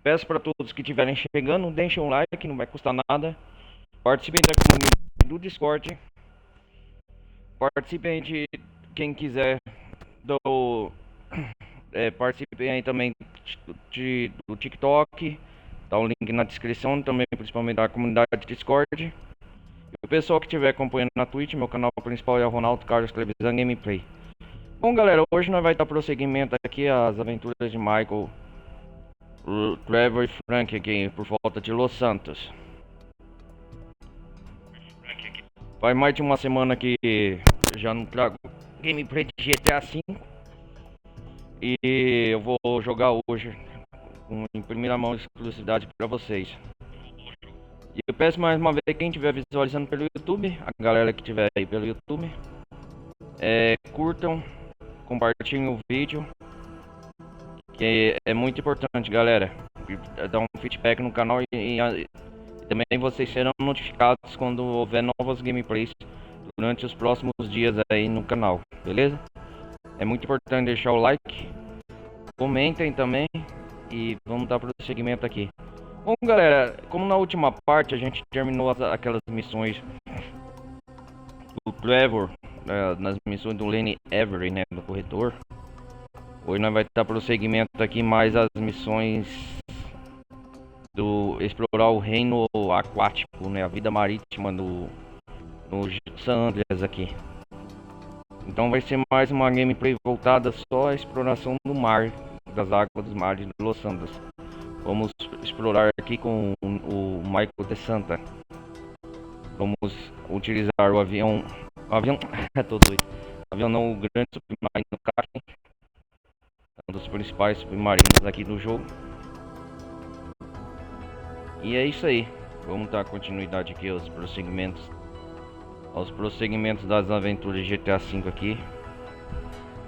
Peço para todos que estiverem chegando, deixem um like, não vai custar nada. Participem da comunidade do Discord. Participem de quem quiser do participem aí também do TikTok. Tá o link na descrição também, principalmente da comunidade Discord. E o pessoal que estiver acompanhando na Twitch, meu canal principal é o Ronaldo Carlos Televisão Gameplay. Bom, galera, hoje nós vai dar prosseguimento aqui às aventuras de Michael, Trevor e Frank aqui por volta de Los Santos. Faz mais de uma semana que já não trago gameplay de GTA V e eu vou jogar hoje em primeira mão exclusividade para vocês. E eu peço mais uma vez, quem estiver visualizando pelo YouTube, a galera que estiver aí pelo YouTube, curtam, compartilhem o vídeo, que é muito importante, galera. Dar um feedback no canal e também vocês serão notificados quando houver novas gameplays durante os próximos dias aí no canal, beleza? É muito importante deixar o like, comentem também e vamos dar prosseguimento aqui. Bom, galera, como na última parte a gente terminou aquelas missões do Trevor, nas missões do Lenny Avery, né, do corretor. Hoje nós vai dar prosseguimento aqui mais as missões do explorar o reino aquático, né, a vida marítima no San Andreas aqui. Então vai ser mais uma gameplay voltada só à exploração do mar, das águas dos mares de Los Santos. Vamos explorar aqui com o Michael de Santa. Vamos utilizar o avião tô doido. O avião não, o grande submarino Kraken, um dos principais submarinos aqui do jogo. E é isso aí. Vamos dar continuidade aqui aos prosseguimentos das aventuras de GTA V aqui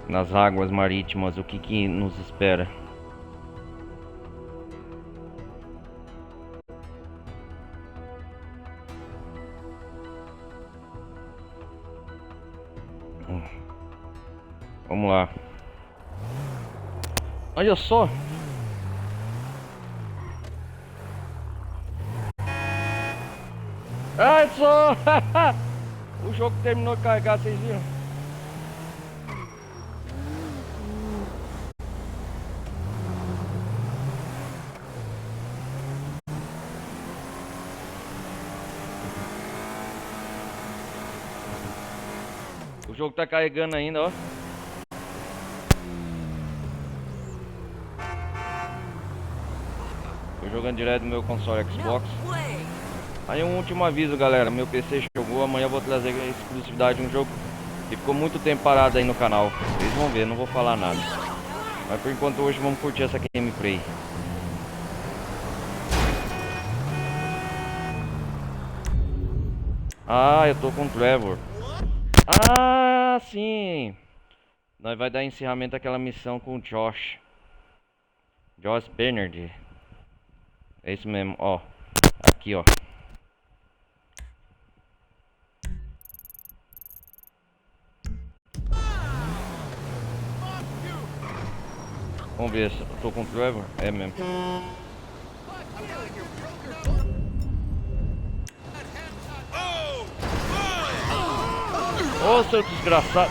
nas águas marítimas. O que nos espera? Vamos lá. Olha só. Olha só. O jogo terminou de carregar, vocês viram? O jogo tá carregando ainda, ó. Tô jogando direto no meu console Xbox. Aí um último aviso, galera, meu PC chegou, amanhã eu vou trazer exclusividade de um jogo que ficou muito tempo parado aí no canal. Vocês vão ver, não vou falar nada. Mas por enquanto hoje vamos curtir essa gameplay. Ah, eu tô com o Trevor. Ah, sim. Nós vai dar encerramento àquela missão com o Josh Bernard. É isso mesmo, ó. Aqui, ó. Vamos ver se eu tô com o Trevor. É mesmo. Ô, seu desgraçado.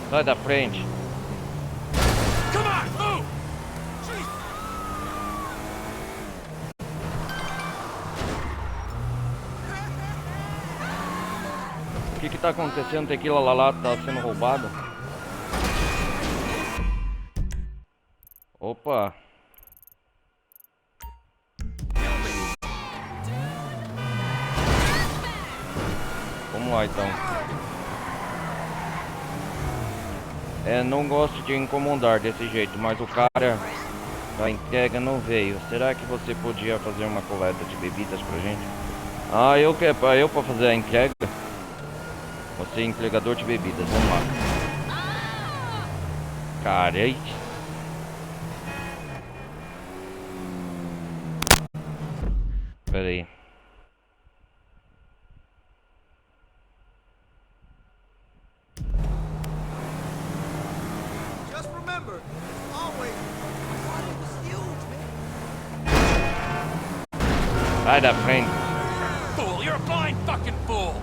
Sai da frente. O que tá acontecendo? Tequila lá tá sendo roubado. Opa. Vamos lá então. Não gosto de incomodar desse jeito, mas o cara da entrega não veio. Será que você podia fazer uma coleta de bebidas pra gente? Ah, eu pra fazer a entrega? Você é entregador de bebidas, vamos lá. Caralho. Pera aí. Just remember, always. God, it was huge, man. Sai da frente. Fool, you're a blind fucking fool!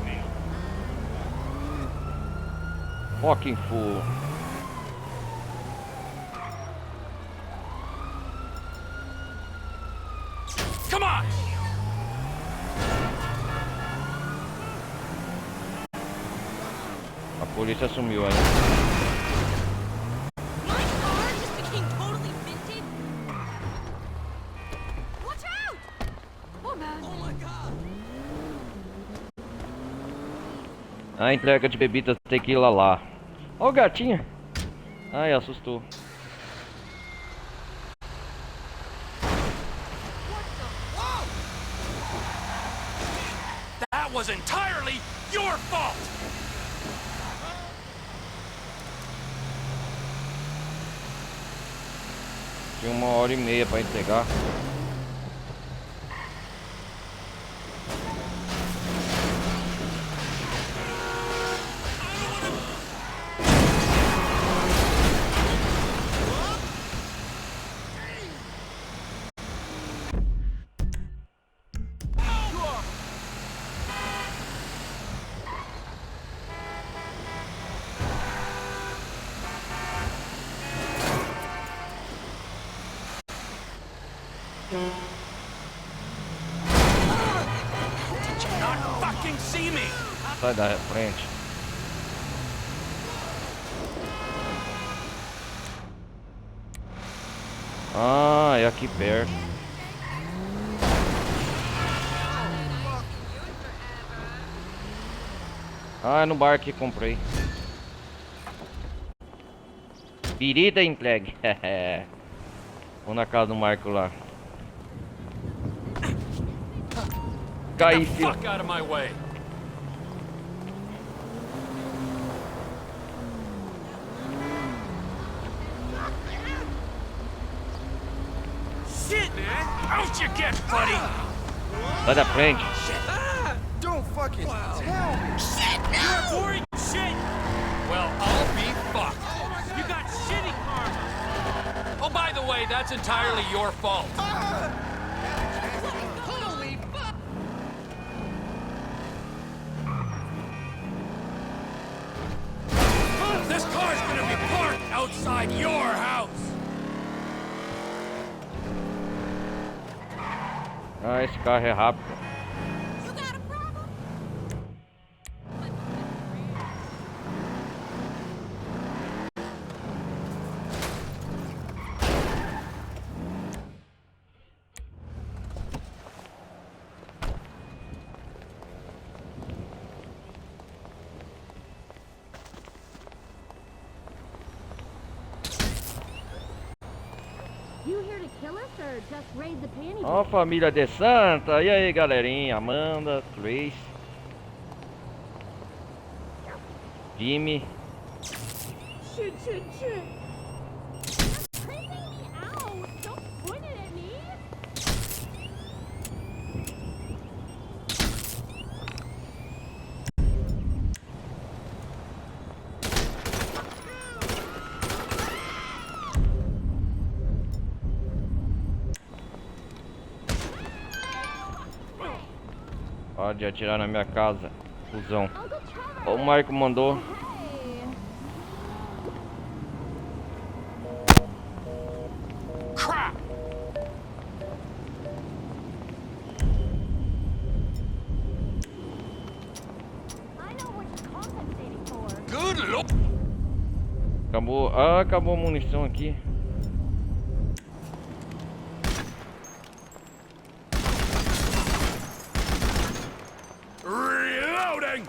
Fucking fool. Come on! A polícia sumiu aí. My car just became totally minted. Watch out! Oh man. Oh my God. A entrega de bebidas tequila lá. Ó o gatinho. Ai, assustou. That was entirely your fault! Tinha 1h30 pra entregar. Did you not fucking see me? Sai da frente. Ah, é aqui perto. Ah, é no bar que comprei. Birita entregue. Vou na casa do Marco lá. Caí, filho. Fuck out of my way! Shit, man! Out you get, buddy! Sai da frente. Don't fucking tell me. You're worried shit! Well, I'll be fucked. You got shitty karma. Oh, by the way, that's entirely your fault. Holy fuck. This car's gonna be parked outside your house. Ah, esse carro é rápido. You got a problem? You here to kill us or just raid the panty? Ó, família de Santa. E aí, galerinha? Amanda, Trace, Jimmy. Shit. You're creeping me out. Don't point it at me. Pode atirar na minha casa, cuzão. Uncle Trevor. Ó, o Marco mandou. Hey. Crap! I know what you're compensating for. Good lord! Acabou. Ah, acabou a munição aqui. Reloading!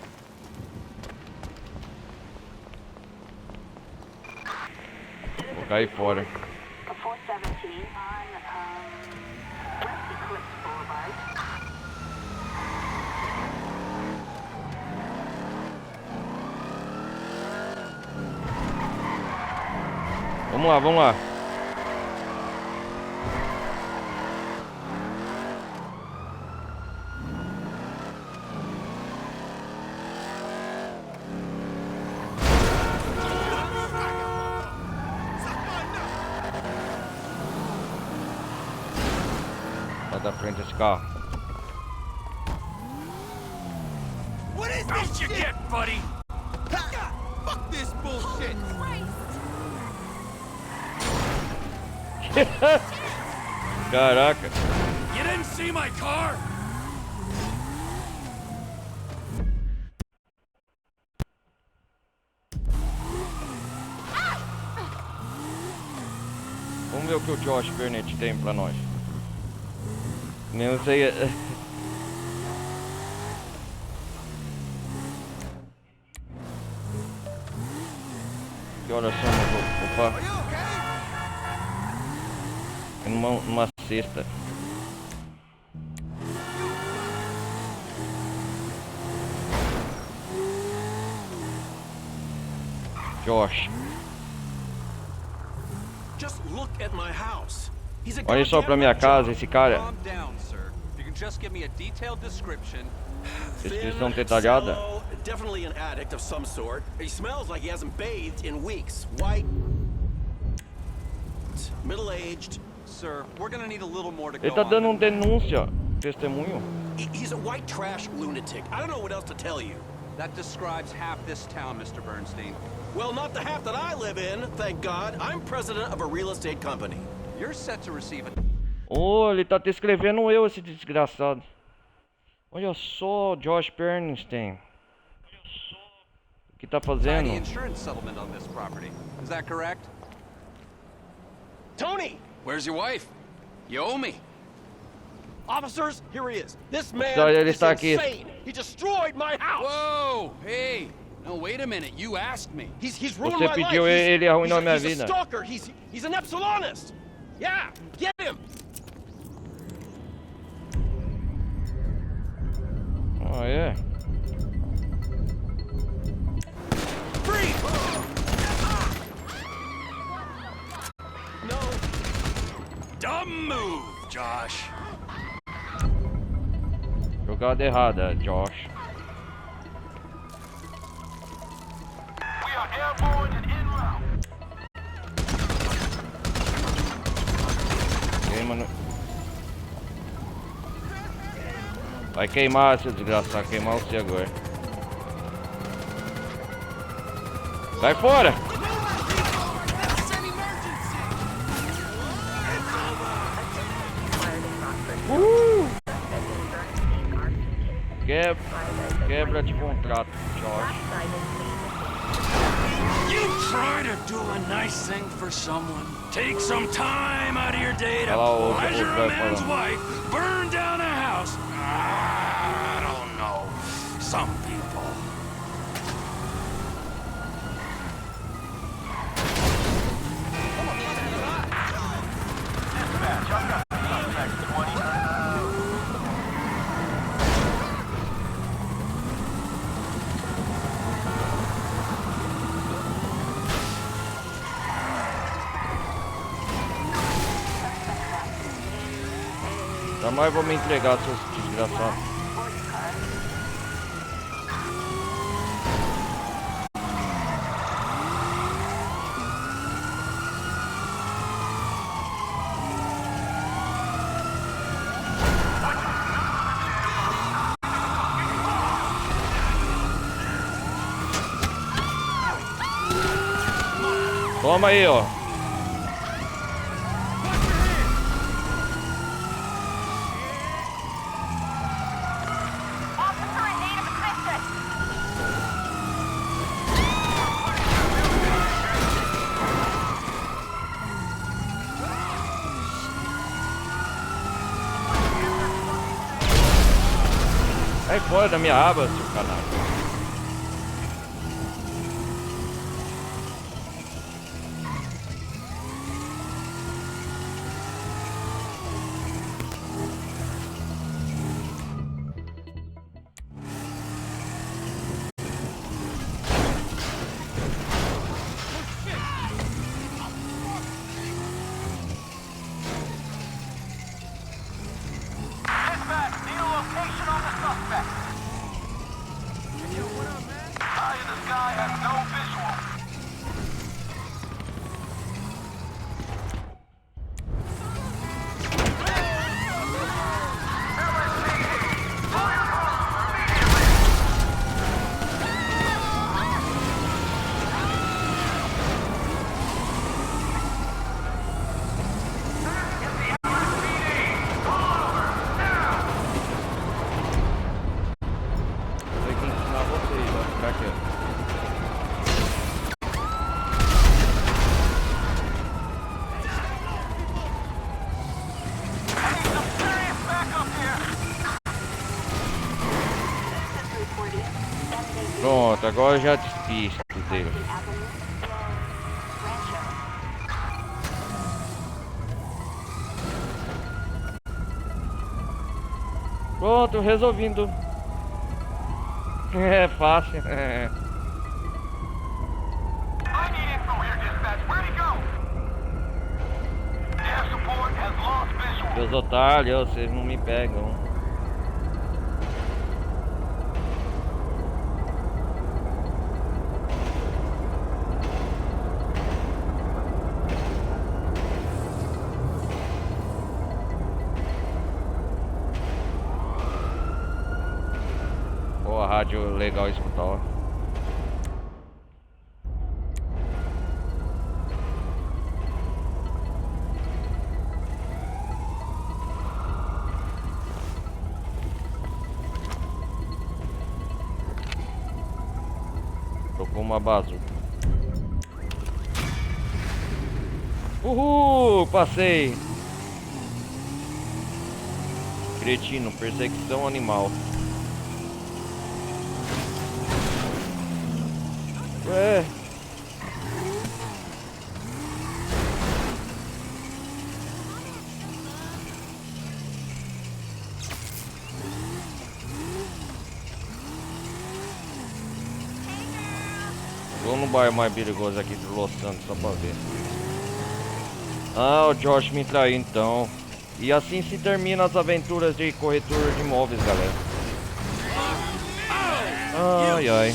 Vou cair fora. 417 on West Eclipse Boulevard. Vamos lá, vamos lá. Lá da frente esse carro. What is Out this you shit? get, buddy! Ha! Fuck this bullshit! Caraca. You didn't see my car? Vamos ver o que o Josh Burnett tem pra nós. Nem sei. Que horas são? Opa. Are you okay? É numa sexta. Josh. Just look at my house. He's a Olha só pra minha casa, esse cara. Calm down, sir. You can just give me a detailed description. Descrição detalhada. Sallow, definitely an addict of some sort. He smells like he hasn't bathed in weeks. White, middle-aged. Sir, we're gonna need a little more to go Ele tá on dando than- denúncia. Testemunho. He's a white trash lunatic. I don't know what else to tell you. That describes half this town, Mr. Bernstein. Well, not the half that I live in, thank God. I'm president of a real estate company. You're set to receive a Oh, ele tá descrevendo eu, esse desgraçado. Olha só, Josh Bernstein. O que tá tidy fazendo? insurance settlement on this property. Is that correct? Tony! Where's your wife? You owe me. Officers, here he is. This man Olha, ele is está aqui. insane. He destroyed my house. Whoa! Hey! No, wait a minute. You asked me. He's ruined Você my pediu, life. ele arruinou a minha he's vida. a stalker. He's an epsilonist. Yeah, get him. Ah, é? No. Dumb move, Josh. Jogada errada, Josh. We are airborne and en route. Queima no... Vai queimar, seu desgraçado. Queimar você agora. Vai fora! Quebra de contrato, Josh. You try to do a nice thing for someone. Take some time out of your day to Olha lá o pleasure a Zé man's falando. wife, burn down a house. I don't know. Some people. Jamais vou me entregar, seus desgraçados. Toma aí, ó. Officer in need of assistance. Sai fora da minha aba, seu canalha. Pronto, agora eu já despisto dele. Pronto, resolvido. É fácil. É. Meus otários, vocês não me pegam. Pô, a rádio legal escutar, ó. Tocou uma bazuca. Uhul, passei. Cretino, perseguição animal. Ué. Vou no bairro mais perigoso aqui do Los Santos só pra ver. Ah, o Josh me traiu então. E assim se termina as aventuras de corretor de imóveis, galera. Ai, ai.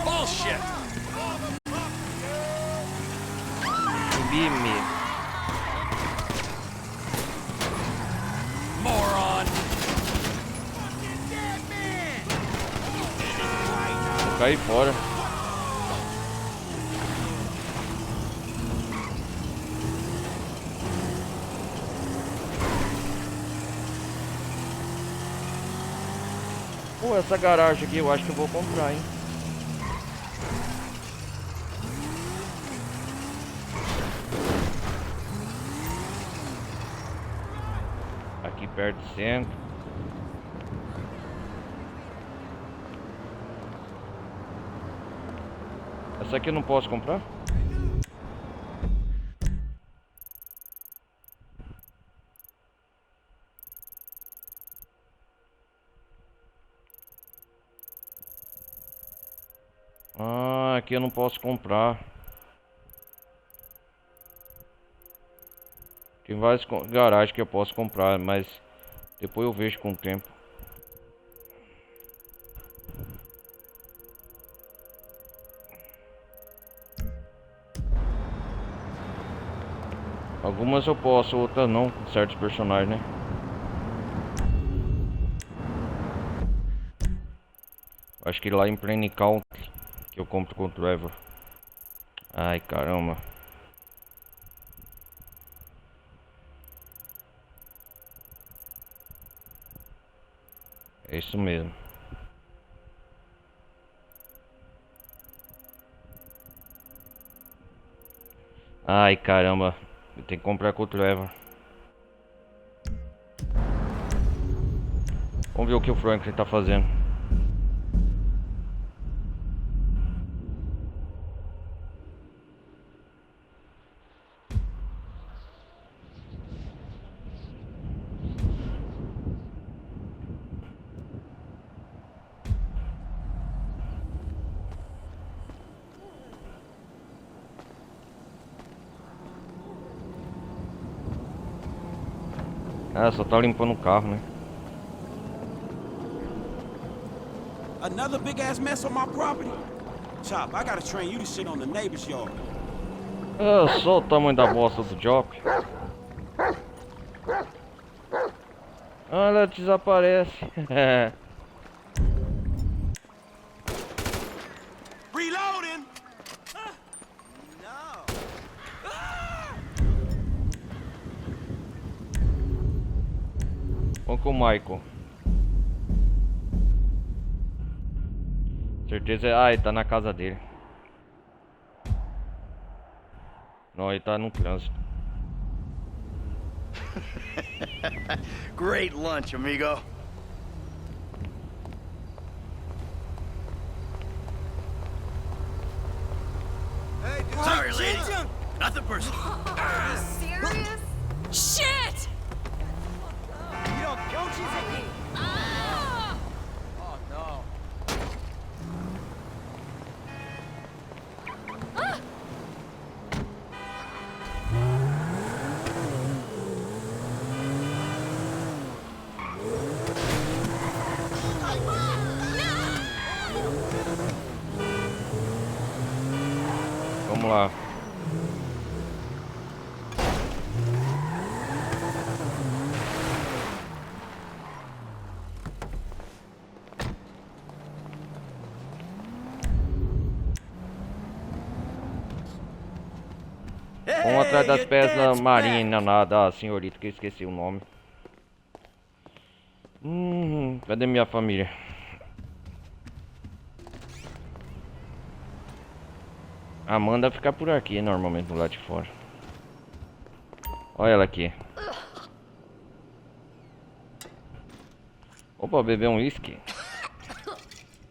Bullshit! Bime. Moron! Vou cair fora. Pô, essa garagem aqui eu acho que eu vou comprar, hein. Aqui perto do centro. Essa aqui eu não posso comprar? Ah, aqui eu não posso comprar. Tem várias garagens que eu posso comprar, mas depois eu vejo com o tempo. Algumas eu posso, outras não, com certos personagens, né? Acho que lá em Plane Country que eu compro com o Trevor. Ai, caramba. É isso mesmo. Ai, caramba. Eu tenho que comprar com o Trevor. Vamos ver o que o Franklin tá fazendo. Ah, só tá limpando o carro, né? Another big ass mess on my property. Chop, I gotta train you to shit on the neighbor's yard. Ah, só o tamanho da bosta do Job. Ah, ela desaparece. Reloading! No. Vamos com o Michael. Certeza. Ah, ele tá na casa dele. Não, ele tá no trânsito. Great lunch, amigo. nothing personal. Are you serious? Shit! Ah! Oh no. Vamos lá. Vamos atrás das peças marinhas nada, senhorita, que eu esqueci o nome. Cadê minha família? Amanda fica por aqui, normalmente do lado de fora. Olha ela aqui. Opa, beber um whisky.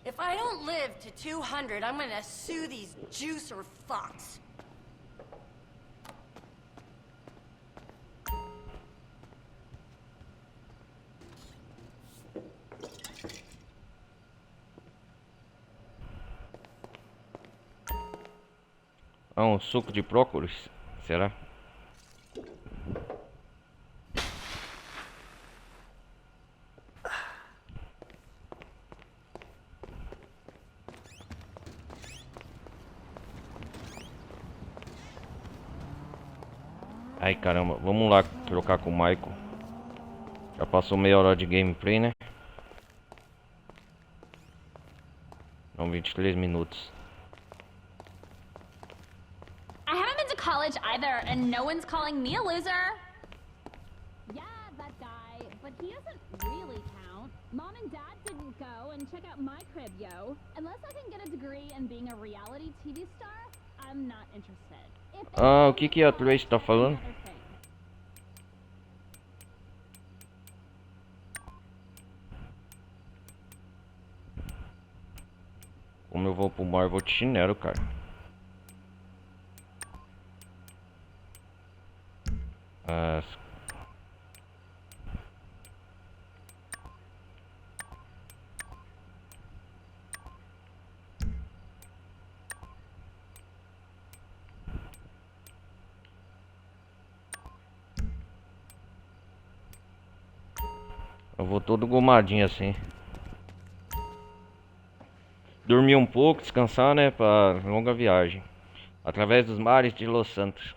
If I don't live to 200, I'm gonna sue these juicer fucks. Ah, um suco de própolis? Será? Ai caramba, vamos lá trocar com o Michael. Já passou meia hora de gameplay, né? Não, 23 minutos. I haven't been to college either, and no one's calling me a loser. Yeah, that guy, but he doesn't really count. Mom and Dad didn't go, and check out my crib, yo. Unless I can get a degree in being a reality TV star, I'm not interested. Ah, o que a Trace tá falando? Como eu vou pro mar, eu vou de chinelo, cara. Eu vou todo gomadinho assim. Dormir um pouco, descansar, né, para longa viagem através dos mares de Los Santos.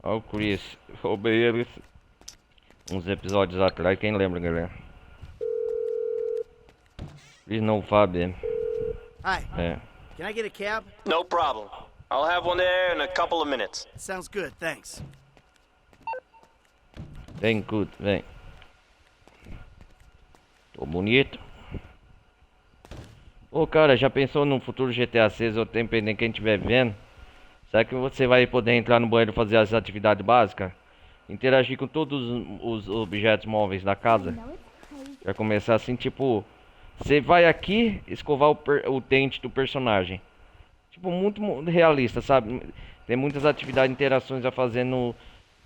Ó, o Chris, roubei eles uns episódios atrás, quem lembra, galera? Chris não, Fábio. Hi. É. Can I get a cab? No problem. I'll have one there in a couple of minutes. Sounds good, thanks. Vem, good, vem. Tô bonito. Ô, cara, já pensou num futuro GTA 6 ou dependendo de quem estiver vendo? Será que você vai poder entrar no banheiro e fazer as atividades básicas? Interagir com todos os objetos móveis da casa? Vai começar assim, tipo... Você vai aqui escovar o dente do personagem. Tipo, muito realista, sabe? Tem muitas atividades, interações a fazer no...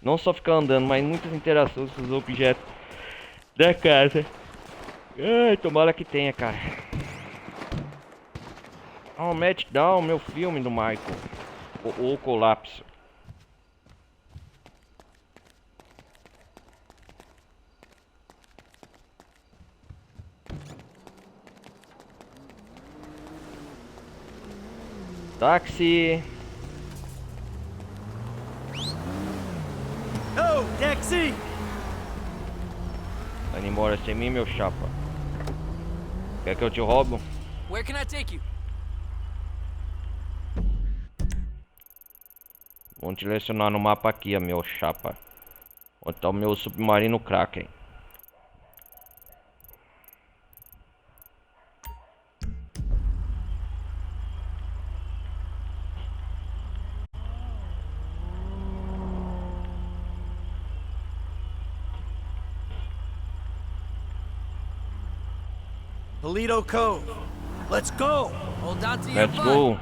Não só ficar andando, mas muitas interações com os objetos da casa. Ai, tomara que tenha, cara. Oh, Matt Down, meu filme do Michael. O Colapso. Táxi. Oh, taxi! Vai embora sem mim, meu chapa. Quer que eu te roubo? Where can I take you? Vamos te lecionar no mapa aqui, meu chapa. Onde tá o meu submarino Kraken. Polito Cove. Let's go! Hold on to your Let's butt. go.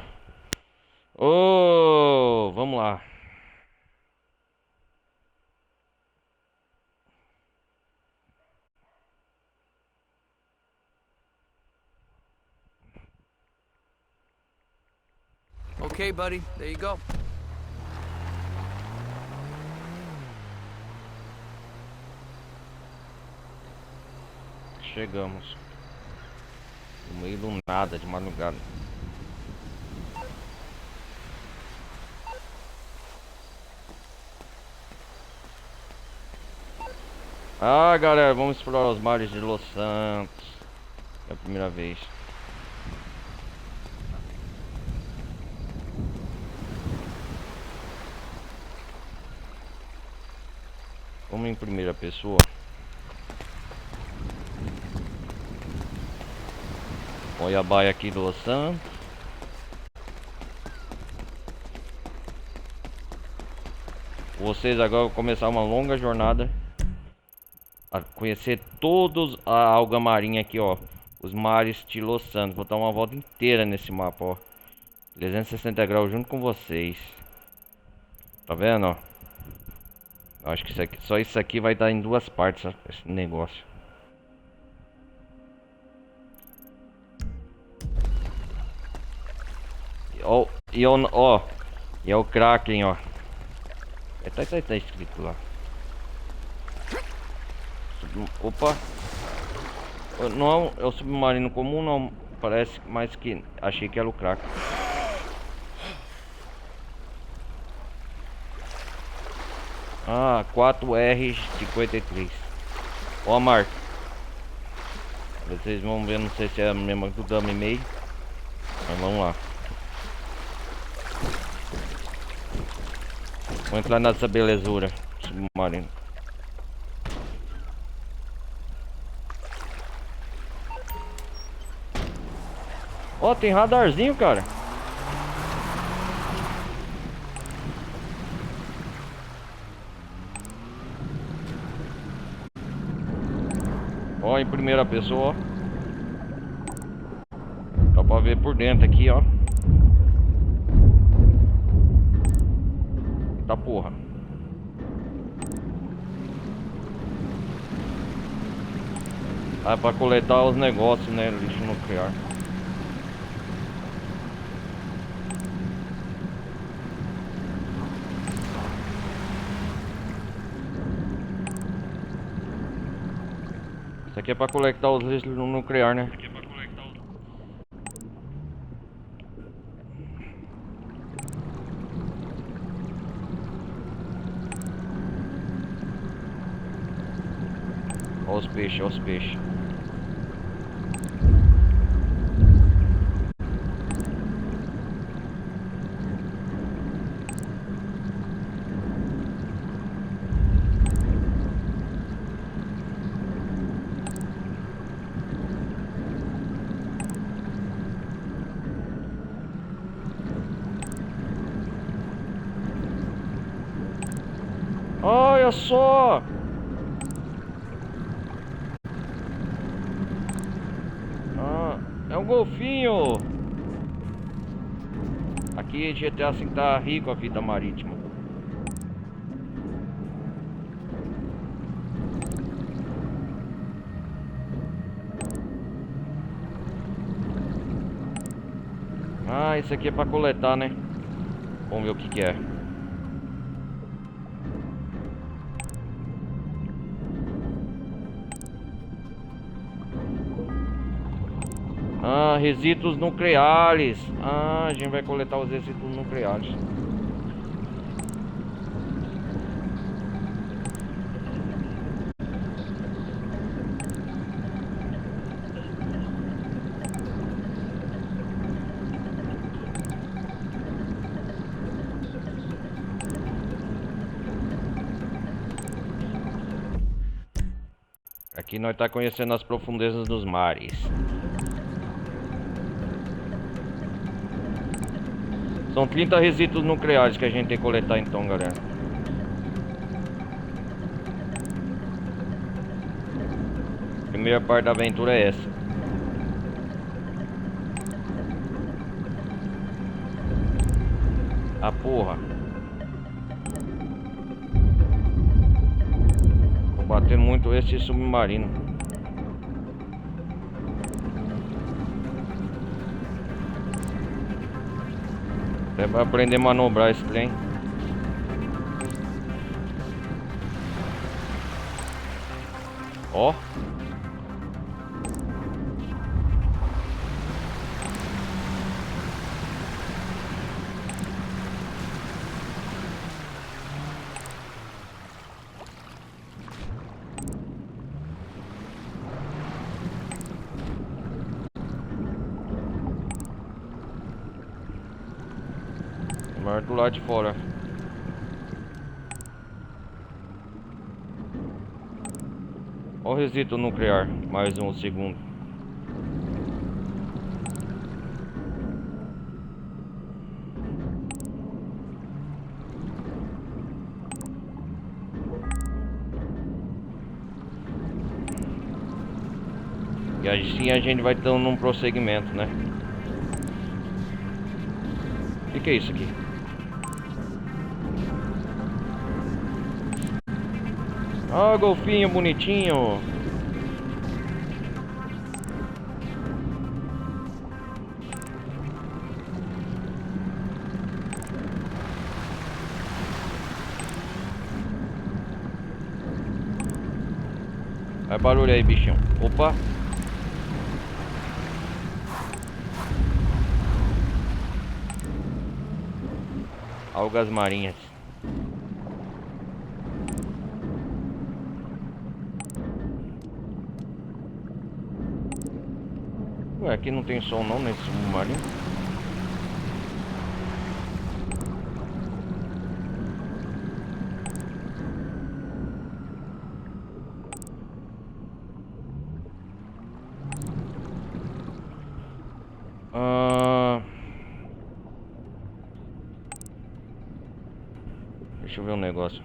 Oh, vamos lá. Okay, buddy, there you go. Chegamos. No meio do nada, de madrugada. Ah, galera, vamos explorar os mares de Los Santos. É a primeira vez. Vamos em primeira pessoa. Olha a baia aqui do Los Santos. Vocês agora vão começar uma longa jornada a conhecer todos a alga marinha aqui, ó. Os mares de Los Santos. Vou dar uma volta inteira nesse mapa, ó. 360 graus junto com vocês. Tá vendo, ó? Acho que isso aqui, só isso aqui vai dar em duas partes, ó, esse negócio. Ó, e é o Kraken, ó. Tá escrito lá. Opa. Não é o submarino comum, não. Parece mais que... Achei que era o Kraken. Ah, 4R53. Ó a marca. Vocês vão ver, não sei se é a mesma do Dummy May. Mas vamos lá. Vou entrar nessa belezura submarino. Ó, tem radarzinho, cara. Ó, em primeira pessoa, ó. Dá pra ver por dentro aqui, ó. Tá porra. Ah, pra coletar os negócios, né? Lixo nuclear. Isso aqui é pra coletar os lixos nuclear, né? Olha os peixes, olha os peixes. Olha só! É um golfinho! Aqui em GTA assim tá rico a vida marítima. Ah, isso aqui é pra coletar, né? Vamos ver o que que é. Ah, resíduos nucleares. Ah, a gente vai coletar os resíduos nucleares. Aqui nós tá conhecendo as profundezas dos mares. São 30 resíduos nucleares que a gente tem que coletar então, galera. A primeira parte da aventura é essa. Ah, porra. Tô batendo muito esse submarino. Até vai aprender a manobrar esse trem. Ó. Mas do lado de fora. Ó o resíduo nuclear, mais um segundo. E assim a gente vai dando um prosseguimento, né? O que é isso aqui? Ah, golfinho bonitinho. Vai barulho aí, bichinho. Opa. Algas marinhas. Ué, aqui não tem som não nesse submarino. Deixa eu ver um negócio.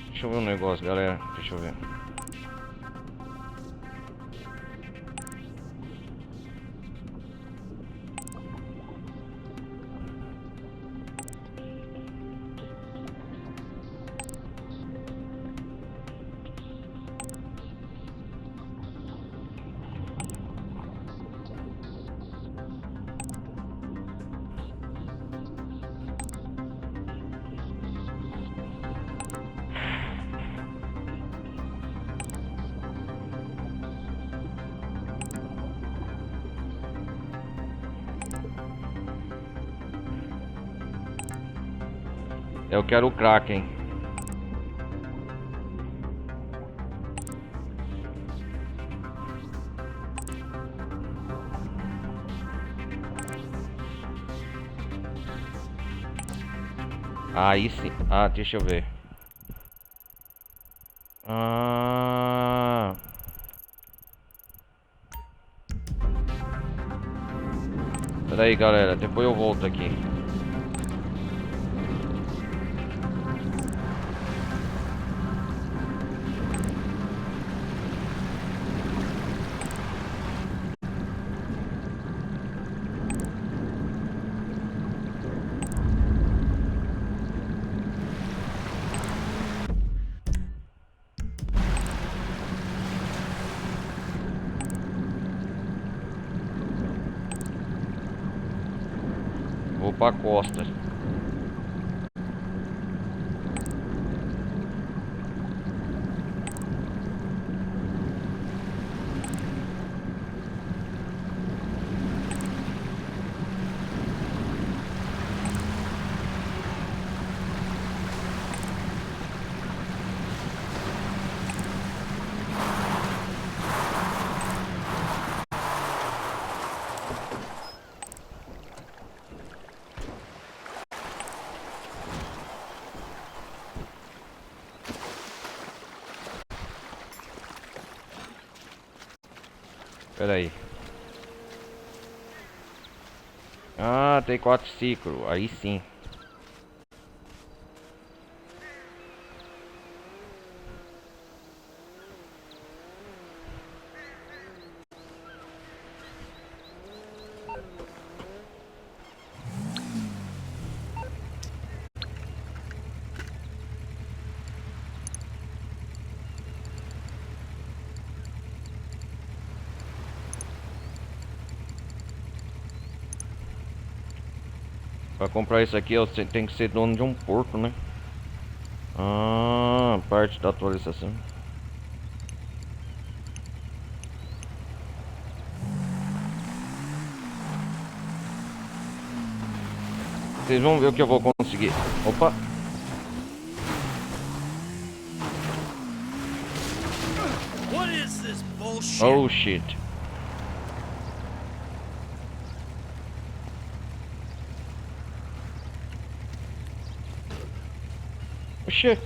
Deixa eu ver um negócio, galera. Deixa eu ver. Eu quero o Kraken. Aí sim. Ah, deixa eu ver. Pera aí, galera. Depois eu volto aqui. Vou pra costa. Pera aí. Ah, tem 4 ciclos. Aí sim. Pra comprar isso aqui, você tem que ser dono de um porco, né? Ah, parte da atualização. Vocês vão ver o que eu vou conseguir. Opa! What is this bullshit? Oh shit! Oxê!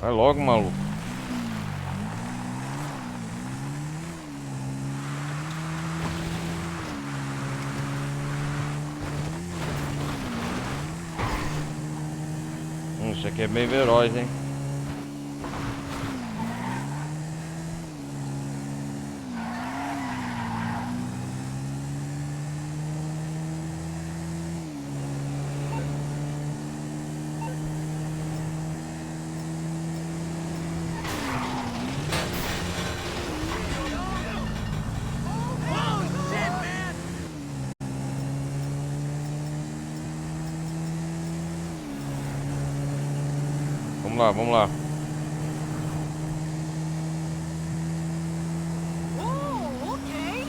Vai logo, maluco. Isso aqui é bem veloz, hein? Vamos lá. Oh, okay.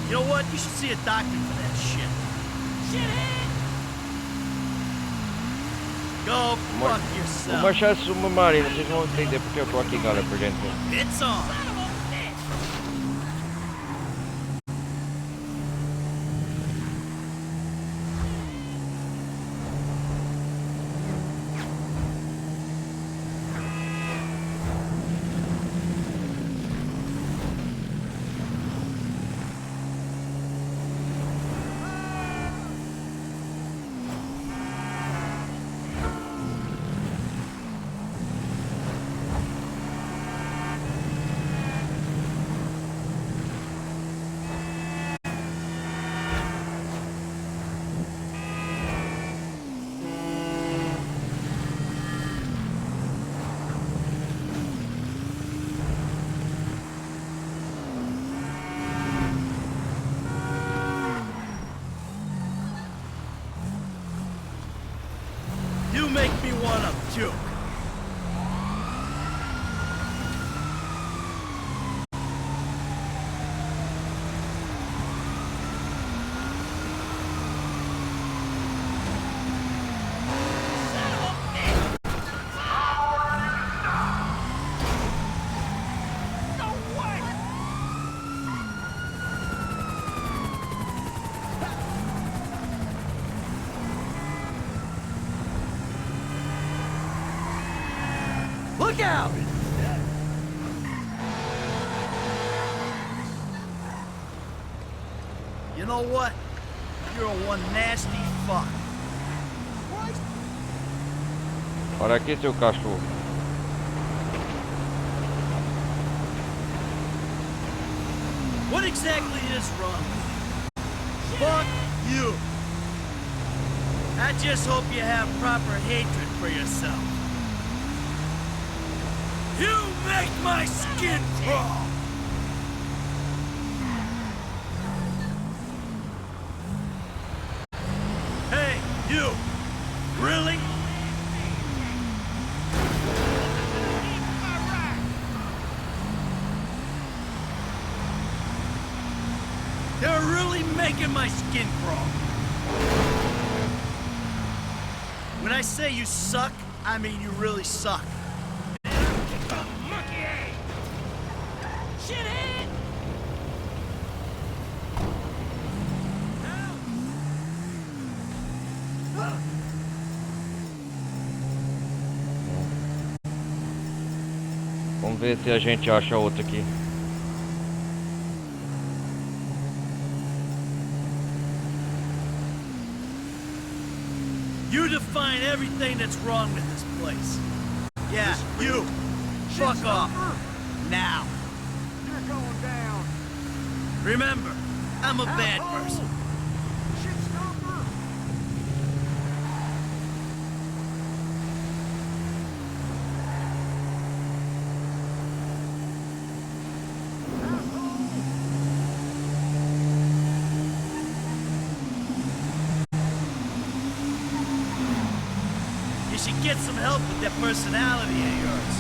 You know what? You should see a doctor for that shit. Shithead! Go fuck Vou yourself. baixar esse submarino, vocês vão entender porque eu tô aqui, galera, por dentro. It's on. You make me wanna puke. Look out! You know what? You're one nasty fuck. Olha aqui, seu cachorro. What exactly is wrong? Fuck you. I just hope you have proper hatred for yourself. You make my skin crawl! Hey, you! Really? They're really making my skin crawl. When I say you suck, I mean you really suck. Vamos ver se a gente acha outro aqui. You define everything that's wrong with this place. Yeah, you. Fuck off. Now. You're going down. Remember, I'm a bad person. Shit stopper. You should get some help with that personality of yours.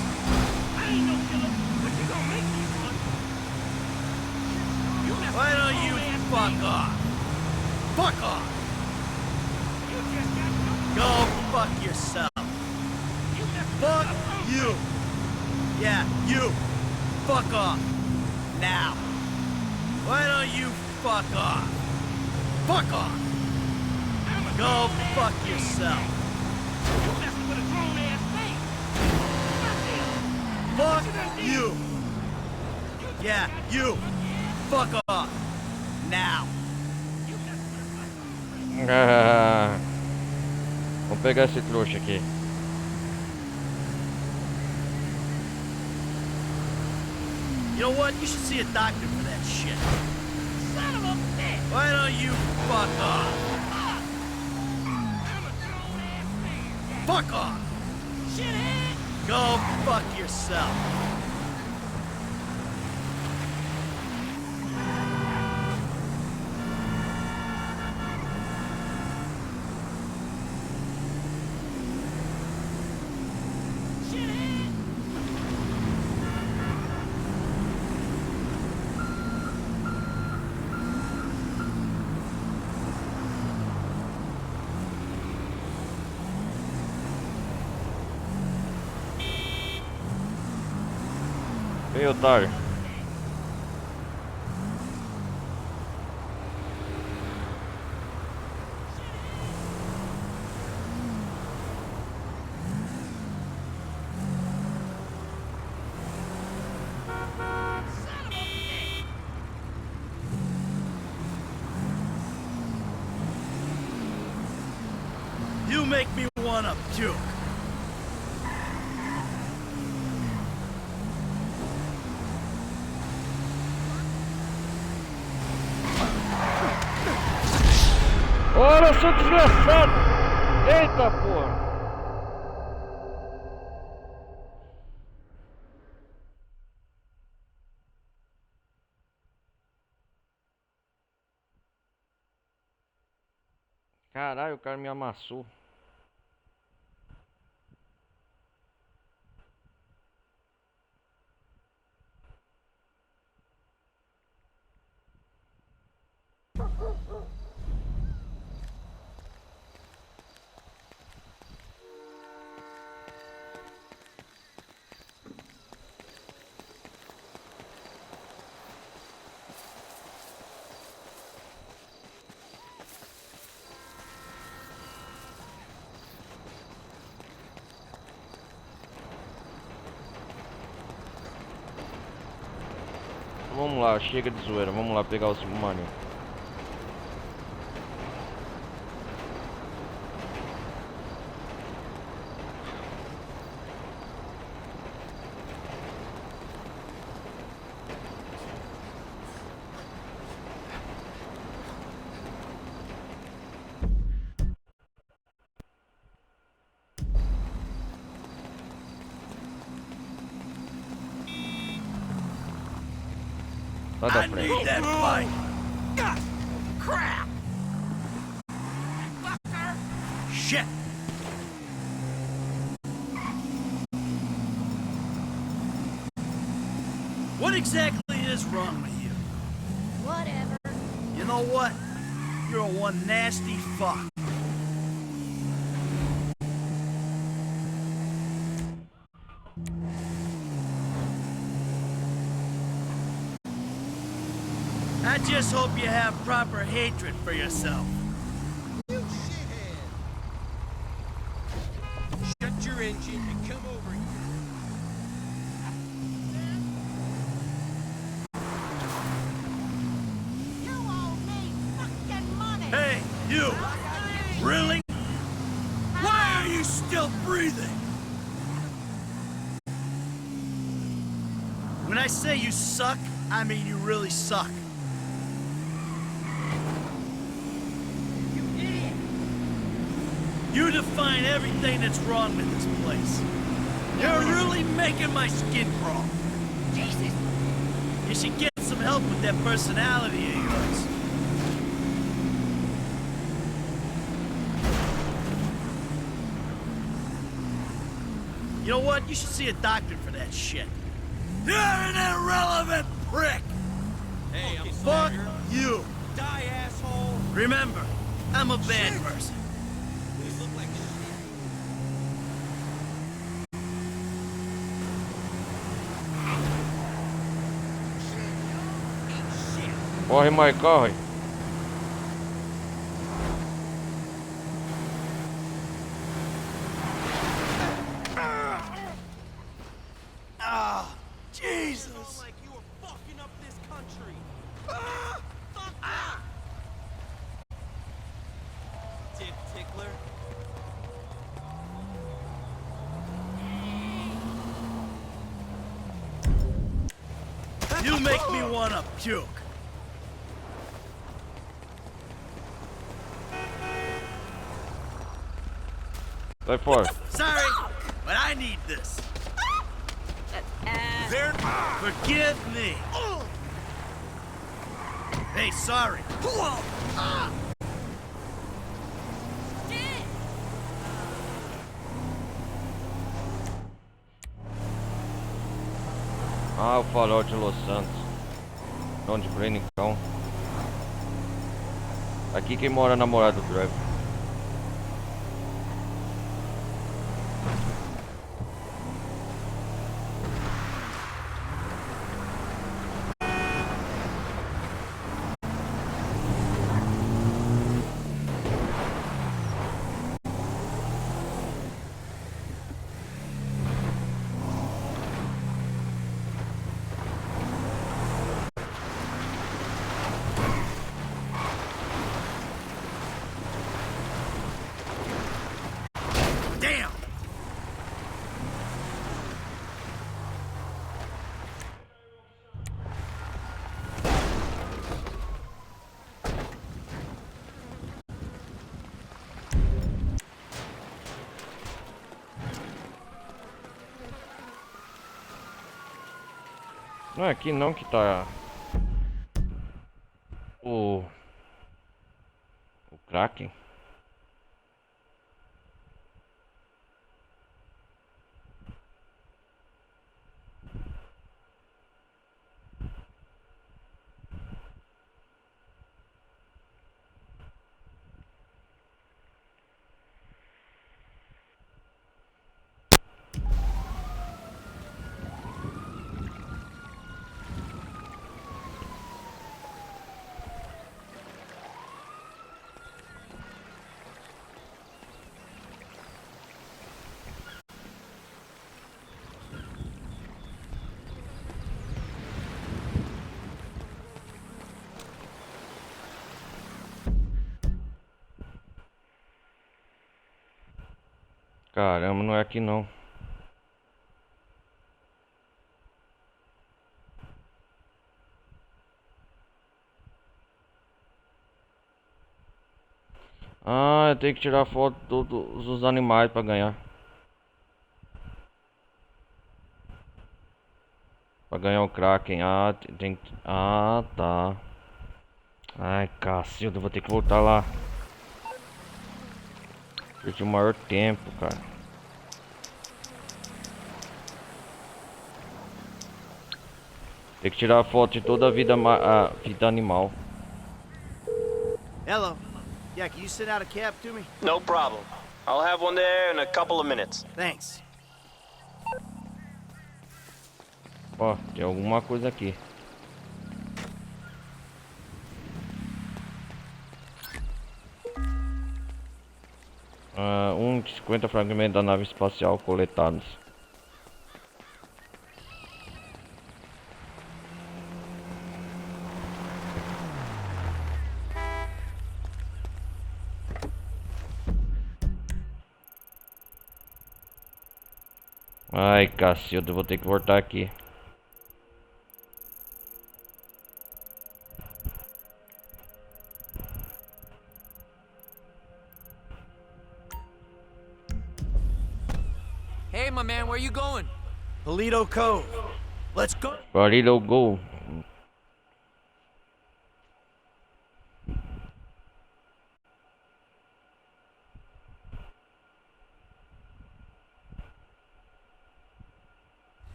I ain't no killer, but you gonna make me one. You left Why don't you ass fuck me. off? Fuck off. You just got no. Go fuck yourself. You left Fuck me alone. you. Yeah, you. Fuck off. Now. Why don't you fuck off? Fuck off. I'm a Go grown-ass fuck man. yourself. You messing with a grown-ass thing. Fuck you. Yeah, you. Fuck off. Now. Ah, vamos pegar esse trouxa aqui. You know what? You should see a doctor for that shit. Son of a bitch. Why don't you fuck off? I'm a grown-ass man. Fuck off. Shithead. Go fuck yourself. Shithead. Ei, otário. You make me wanna puke. Olha, seu desgraçado! Eita porra! Caralho, o cara me amassou. Vamos lá, chega de zoeira, vamos lá pegar o submarino. Sai da I frente. need that bike. Crap. Fucker. Shit. What exactly is wrong with you? Whatever. You know what? You're one nasty fuck. I just hope you have proper hatred for yourself. You shithead! Shut your engine and come over here. say you suck, I mean you really suck. You idiot! You define everything that's wrong with this place. You're really making my skin crawl. Jesus! You should get some help with that personality of yours. You know what? You should see a doctor for that shit. You're an irrelevant prick! Hey, I'm Fuck sorry. you! Die, asshole! Remember, I'm a bad person. You look like Corre, Mike, corre. Ah, Jesus! like you were fucking up this country. Dick tickler. You make me wanna puke. Sai fora. Sorry, but I need this. Forgive me. Hey, sorry. Ah, o farol de Los Santos. Onde Brenicão. Aqui quem mora namorado do Drive. Damn! Não é aqui não que tá o Kraken. Caramba, não é aqui não. Ah, eu tenho que tirar foto dos animais pra ganhar. Pra ganhar o Kraken. Ah, tem que... Ah, tá. Ai, cacilda, eu vou ter que voltar lá. Perdi o maior tempo, cara. Tem que tirar a foto de toda a vida animal. Hello. Yeah, can you send out a cab to me? No problem. I'll have one there in a couple of minutes. Thanks. Ó, tem alguma coisa aqui. De 50 fragmentos da nave espacial coletados. Ai, cacilda, eu vou ter que voltar aqui. Hey, my man, where you going? Polito Cove. Let's go. Barilo Go.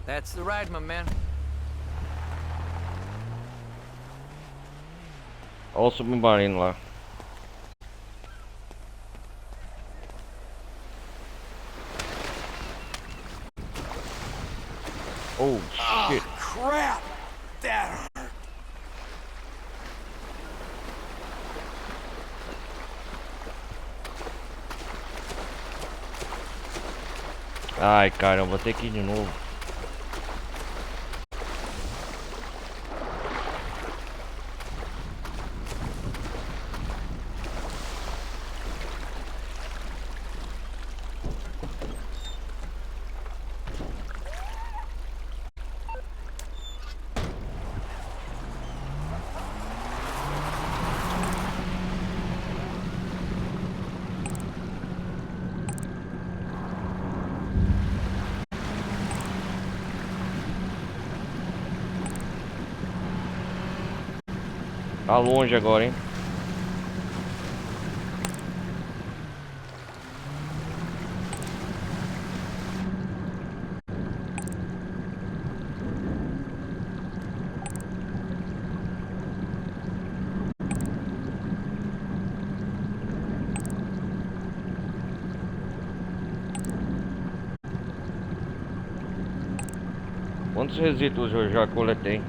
That's the ride, my man. Olha o submarino lá. Oh shit. Crap! That hurt. Ai caramba, vou ter que ir de novo. Tá longe agora, hein? Quantos resíduos eu já coletei?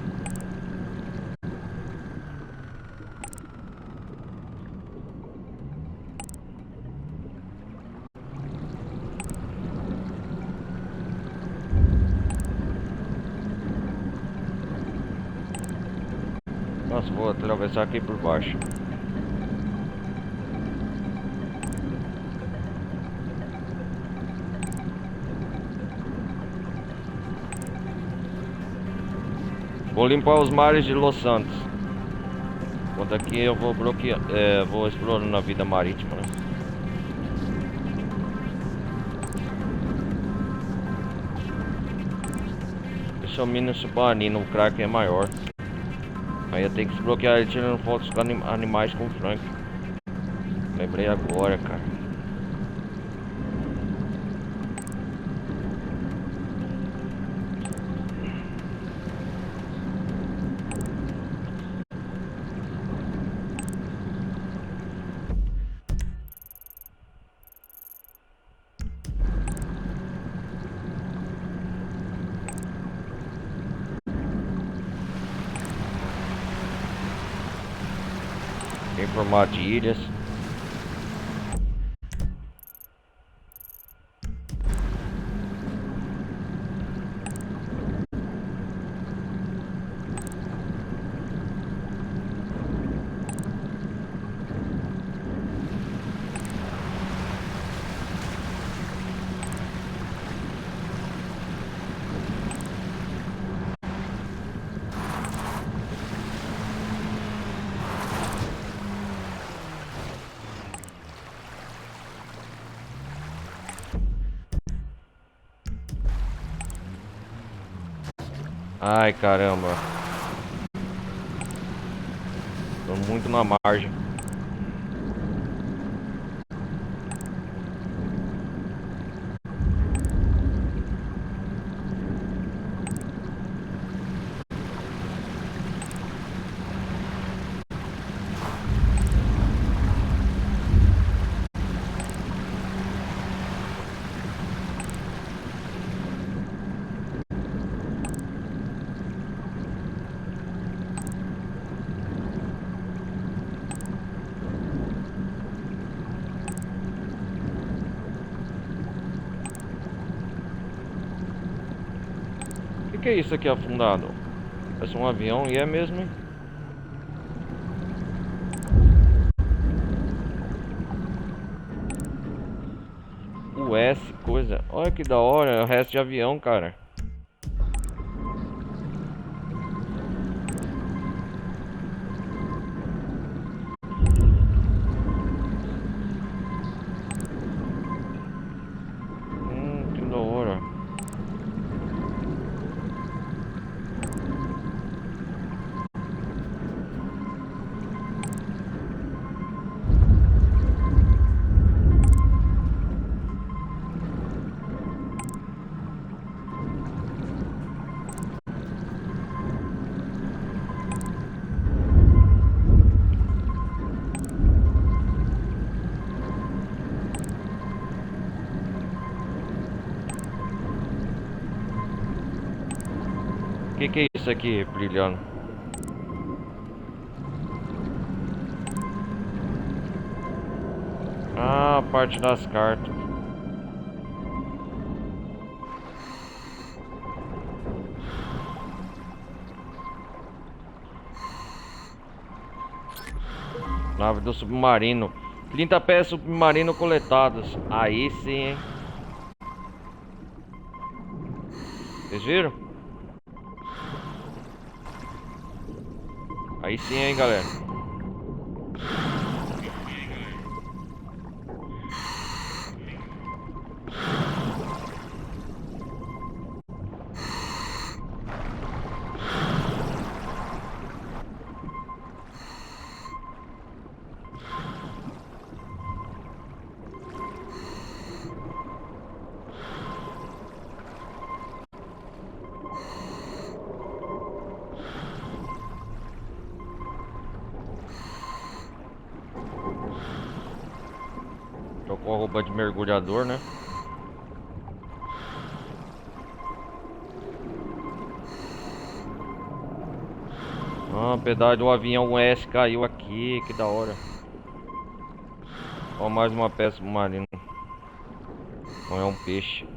Nossa, vou atravessar aqui por baixo. Vou limpar os mares de Los Santos. Enquanto aqui eu vou bloquear, vou explorando a vida marítima, né? Esse é o mini submarino, o crack é maior. Aí eu tenho que desbloquear ele tirando fotos dos animais com o Frank. Lembrei agora, cara. Em formato de ilhas. Ai caramba. Tô muito na margem. O que é isso aqui afundado? Parece um avião e é mesmo, hein? US, coisa. Olha que da hora, é o resto de avião, cara. Que da hora. isso aqui brilhando? Ah, a parte das cartas. Nave do submarino. 30 peças submarino coletadas. Aí sim, hein? Vocês viram? Aí sim, hein, galera. Tô com a roupa de mergulhador, né? Ah, pedaço do avião S caiu aqui, que da hora. Ó, mais uma peça submarina. Não é um peixe.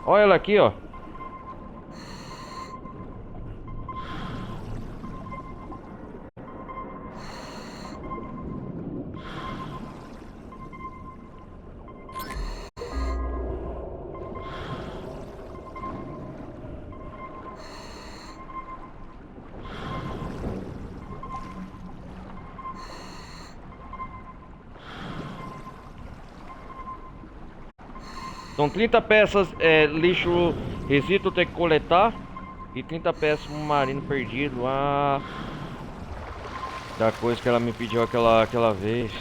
Olha ela aqui, ó. São 30 peças lixo resíduo tem que coletar. E 30 peças submarino perdido. Ah, da coisa que ela me pediu aquela vez.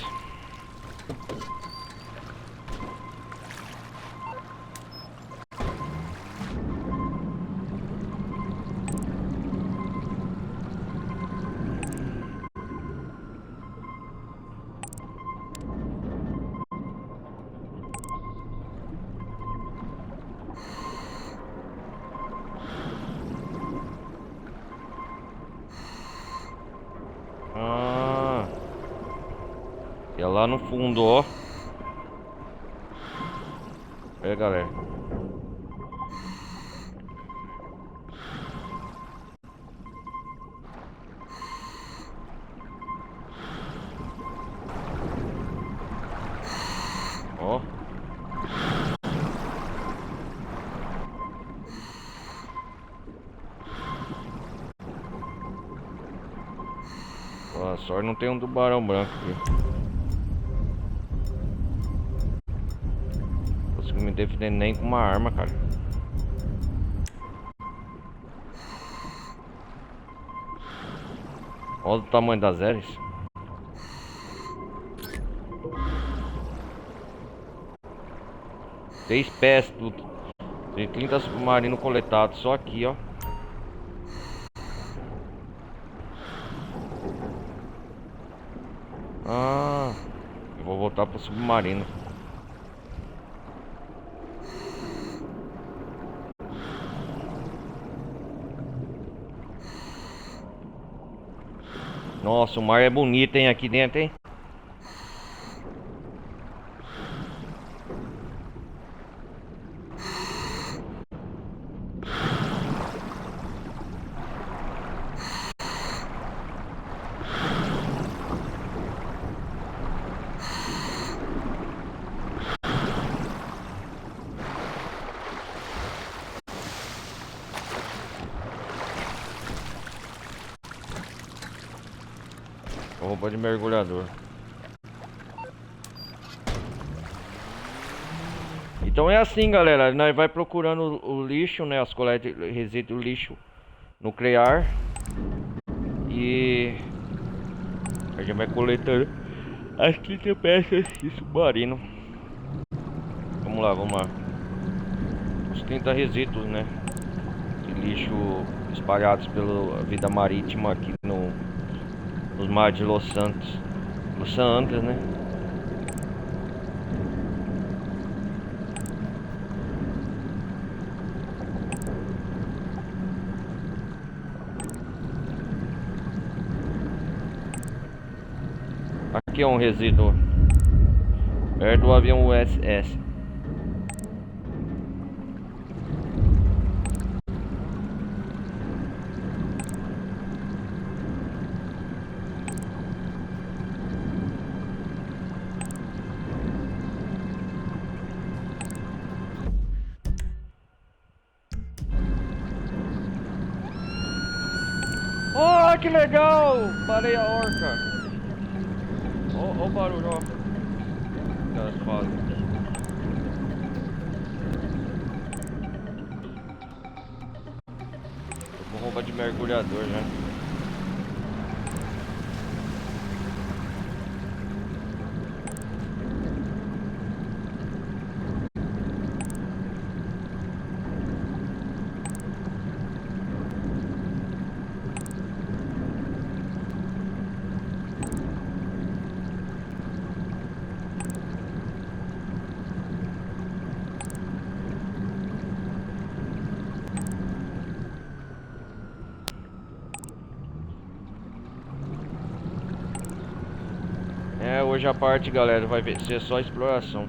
É lá no fundo, ó. É, galera. Ó. A sorte não tem um tubarão branco aqui. Não me defender nem com uma arma, cara. Olha o tamanho das hélices. Seis pés, tudo. Tem 30 submarinos coletados só aqui, ó. Ah, eu vou voltar pro submarino. Nossa, o mar é bonito, hein, aqui dentro, hein? Roupa de mergulhador. Então é assim, galera. Nós vai procurando o lixo, né? As coletas resíduos lixo nuclear. E A gente vai coletando as 30 peças de submarino. Vamos lá, vamos lá. Os 30 resíduos, né? De lixo espalhados pela vida marítima aqui nos mares de Los Santos. Los Santos, né? Aqui é um resíduo perto do avião USS. Oh, que legal! Parei a orca. Ó o barulho, ó. Que elas fazem. Tô com roupa de mergulhador já. Hoje a parte, galera, vai ser só exploração.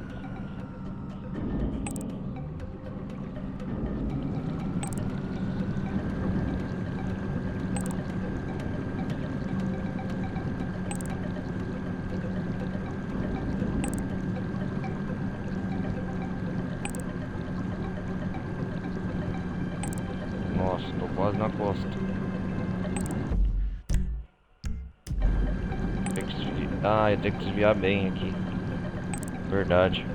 Nossa, tô quase na costa. Ah, eu tenho que desviar bem aqui. Verdade.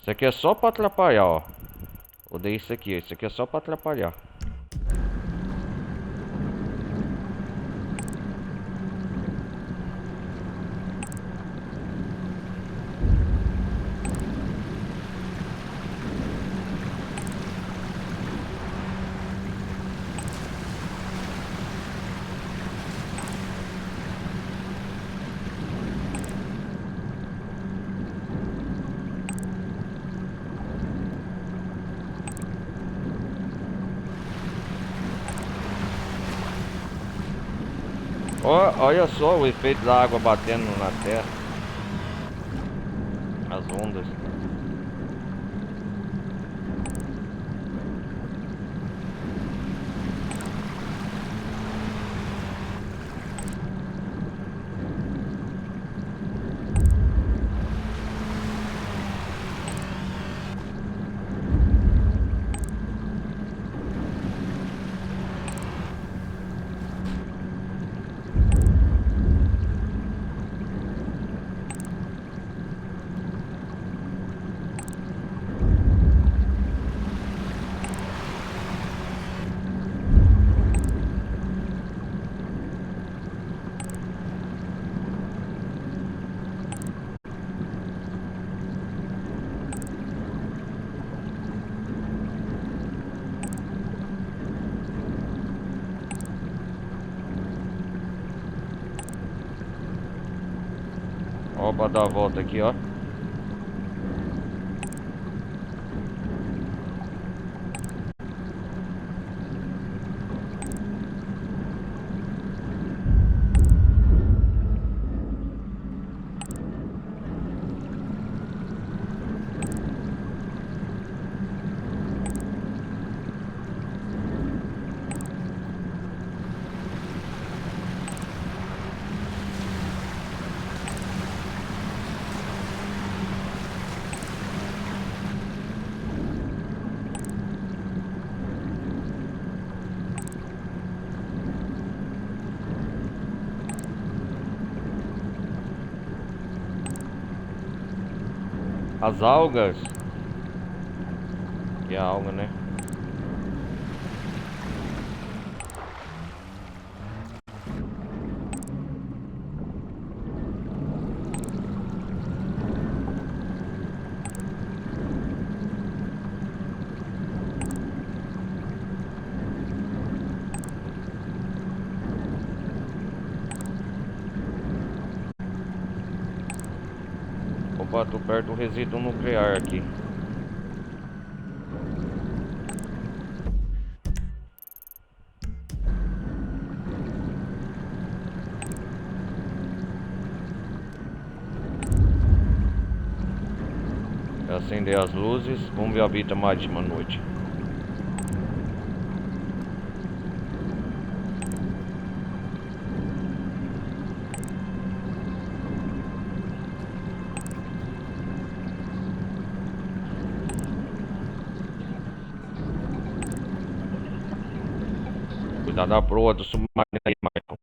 Isso aqui é só pra atrapalhar, ó. Odeio isso aqui é só pra atrapalhar. Olha só o efeito da água batendo na terra. As ondas. Ó, pra dar a volta aqui, ó. As algas. Que é a alga, né? Opa, tô perto do resíduo nuclear aqui. Acender as luzes, vamos ver a vida mais de uma noite. Cuidado da proa do submarino aí, Michael.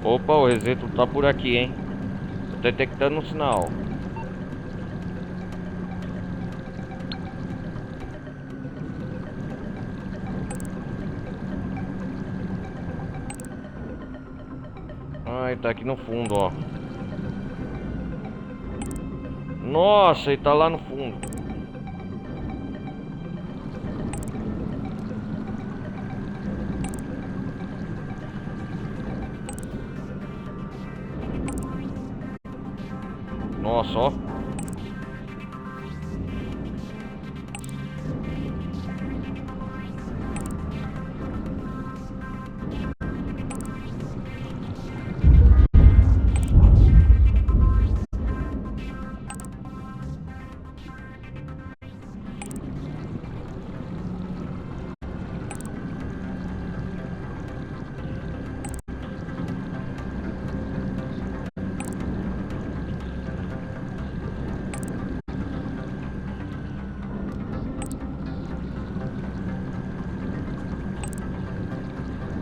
Opa, o resíduo tá por aqui, hein? Tô detectando um sinal. Ai, tá aqui no fundo, ó. Nossa, ele tá lá no fundo. Nossa, ó.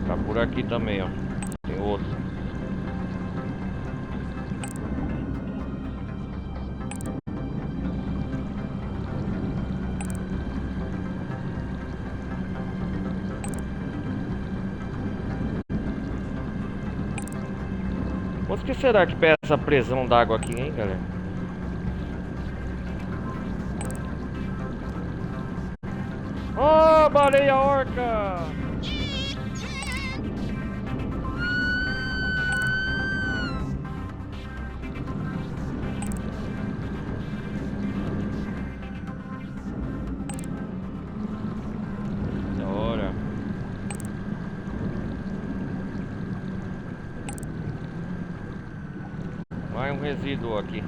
Tá por aqui também, ó. Tem outro. Quanto que será que pesa essa pressão d'água aqui, hein, galera? Oh, baleia orca! Da hora. Vai um resíduo aqui.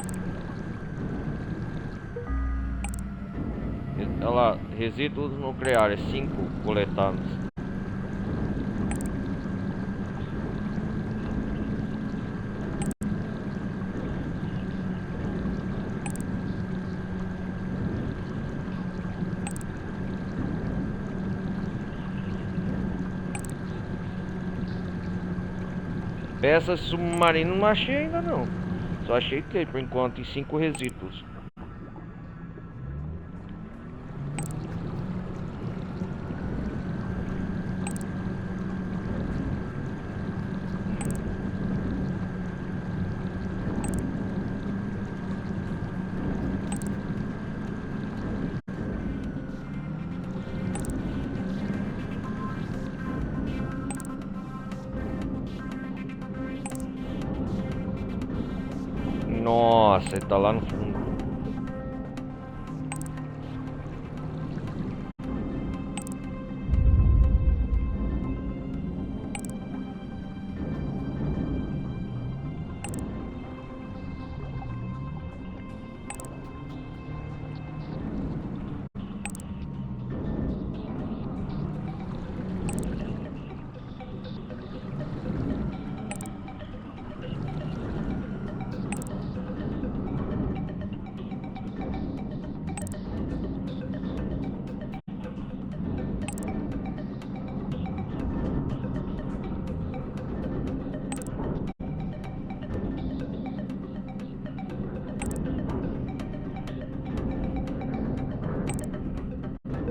Olha lá, resíduos nucleares, 5 coletados. Peças submarino não achei ainda não. Só achei que por enquanto em 5 resíduos. Nossa, ele tá lá no fundo.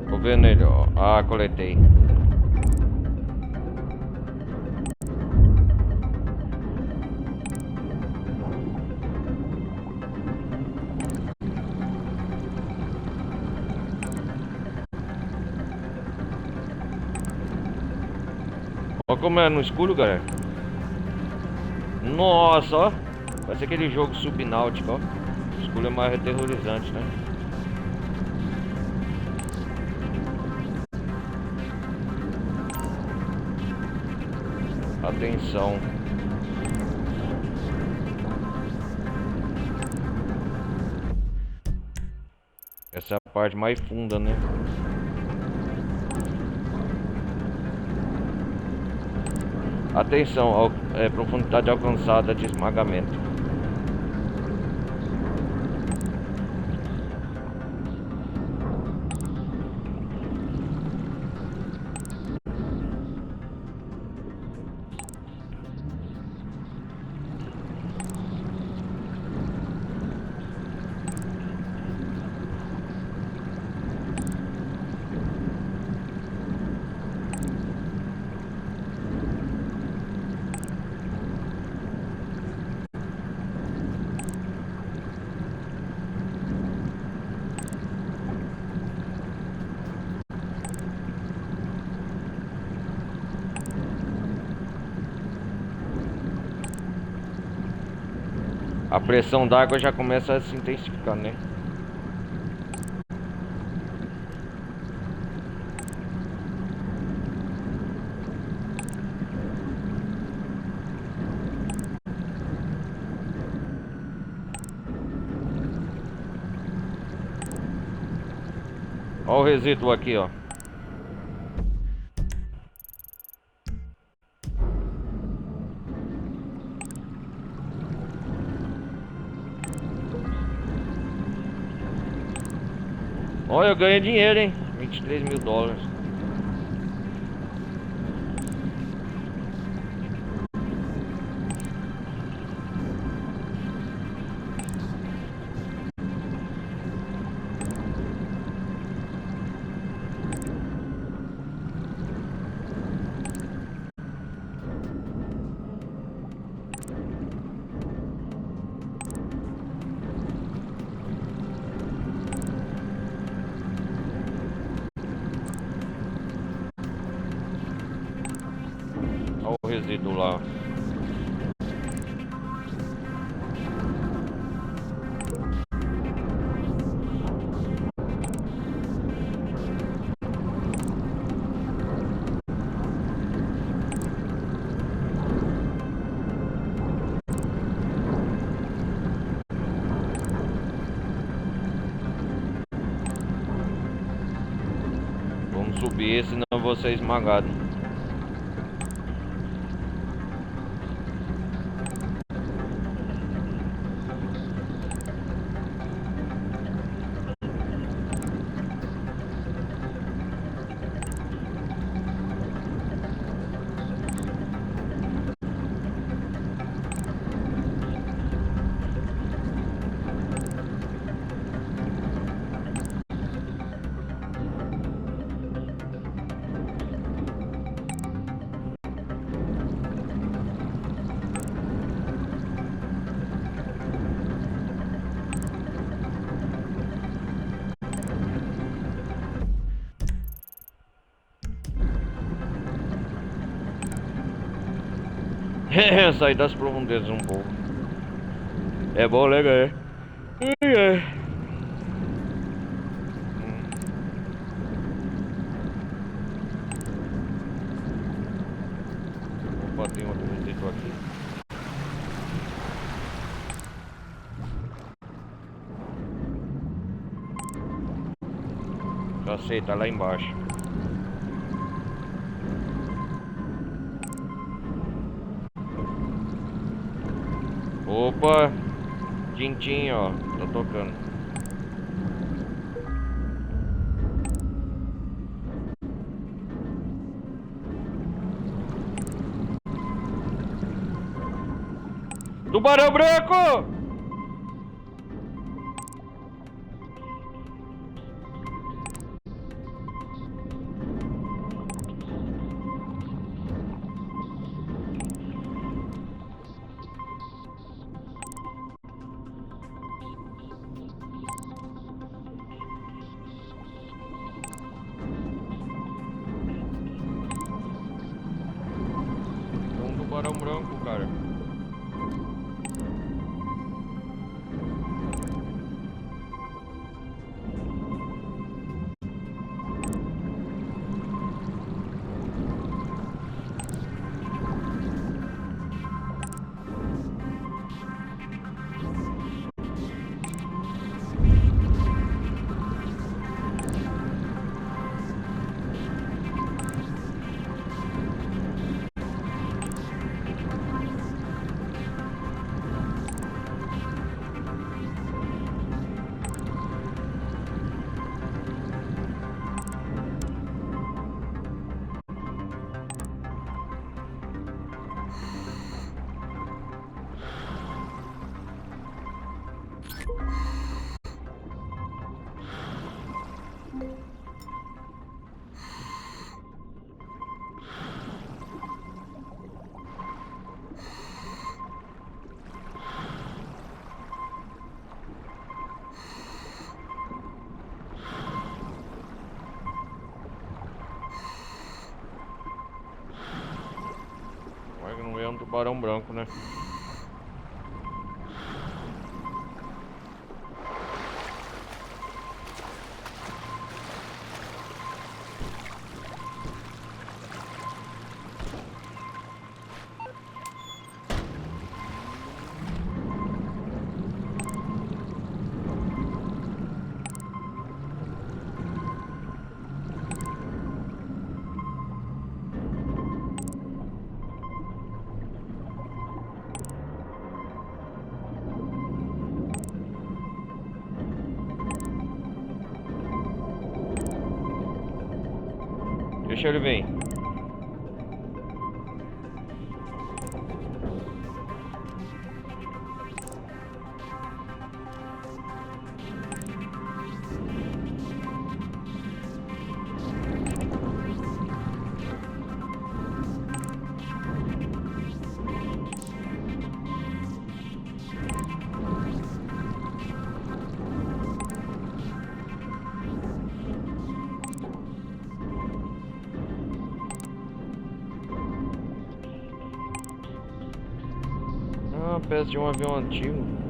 Tô vendo ele, ó. Ah, coletei. Olha como é no escuro, galera. Nossa, ó. Parece aquele jogo subnáutico, ó. O escuro é mais aterrorizante, né? Atenção. Essa é a parte mais funda, né? Atenção, profundidade alcançada de esmagamento. A pressão d'água já começa a se intensificar, né? Olha o resíduo aqui, ó. Olha, eu ganhei dinheiro, hein? 23 mil dólares. Olha o resíduo lá. Vamos subir, senão eu vou ser esmagado. Sair das profundezas um pouco. É bom, legal, é? Opa, tem outro detetor aqui. Já sei, tá lá embaixo. Opa! Tintim, ó, tá tocando. Tubarão branco! É um tubarão branco, cara. Mas não é um tubarão branco, né? Deixa ele vir. Ah, peça de um avião antigo.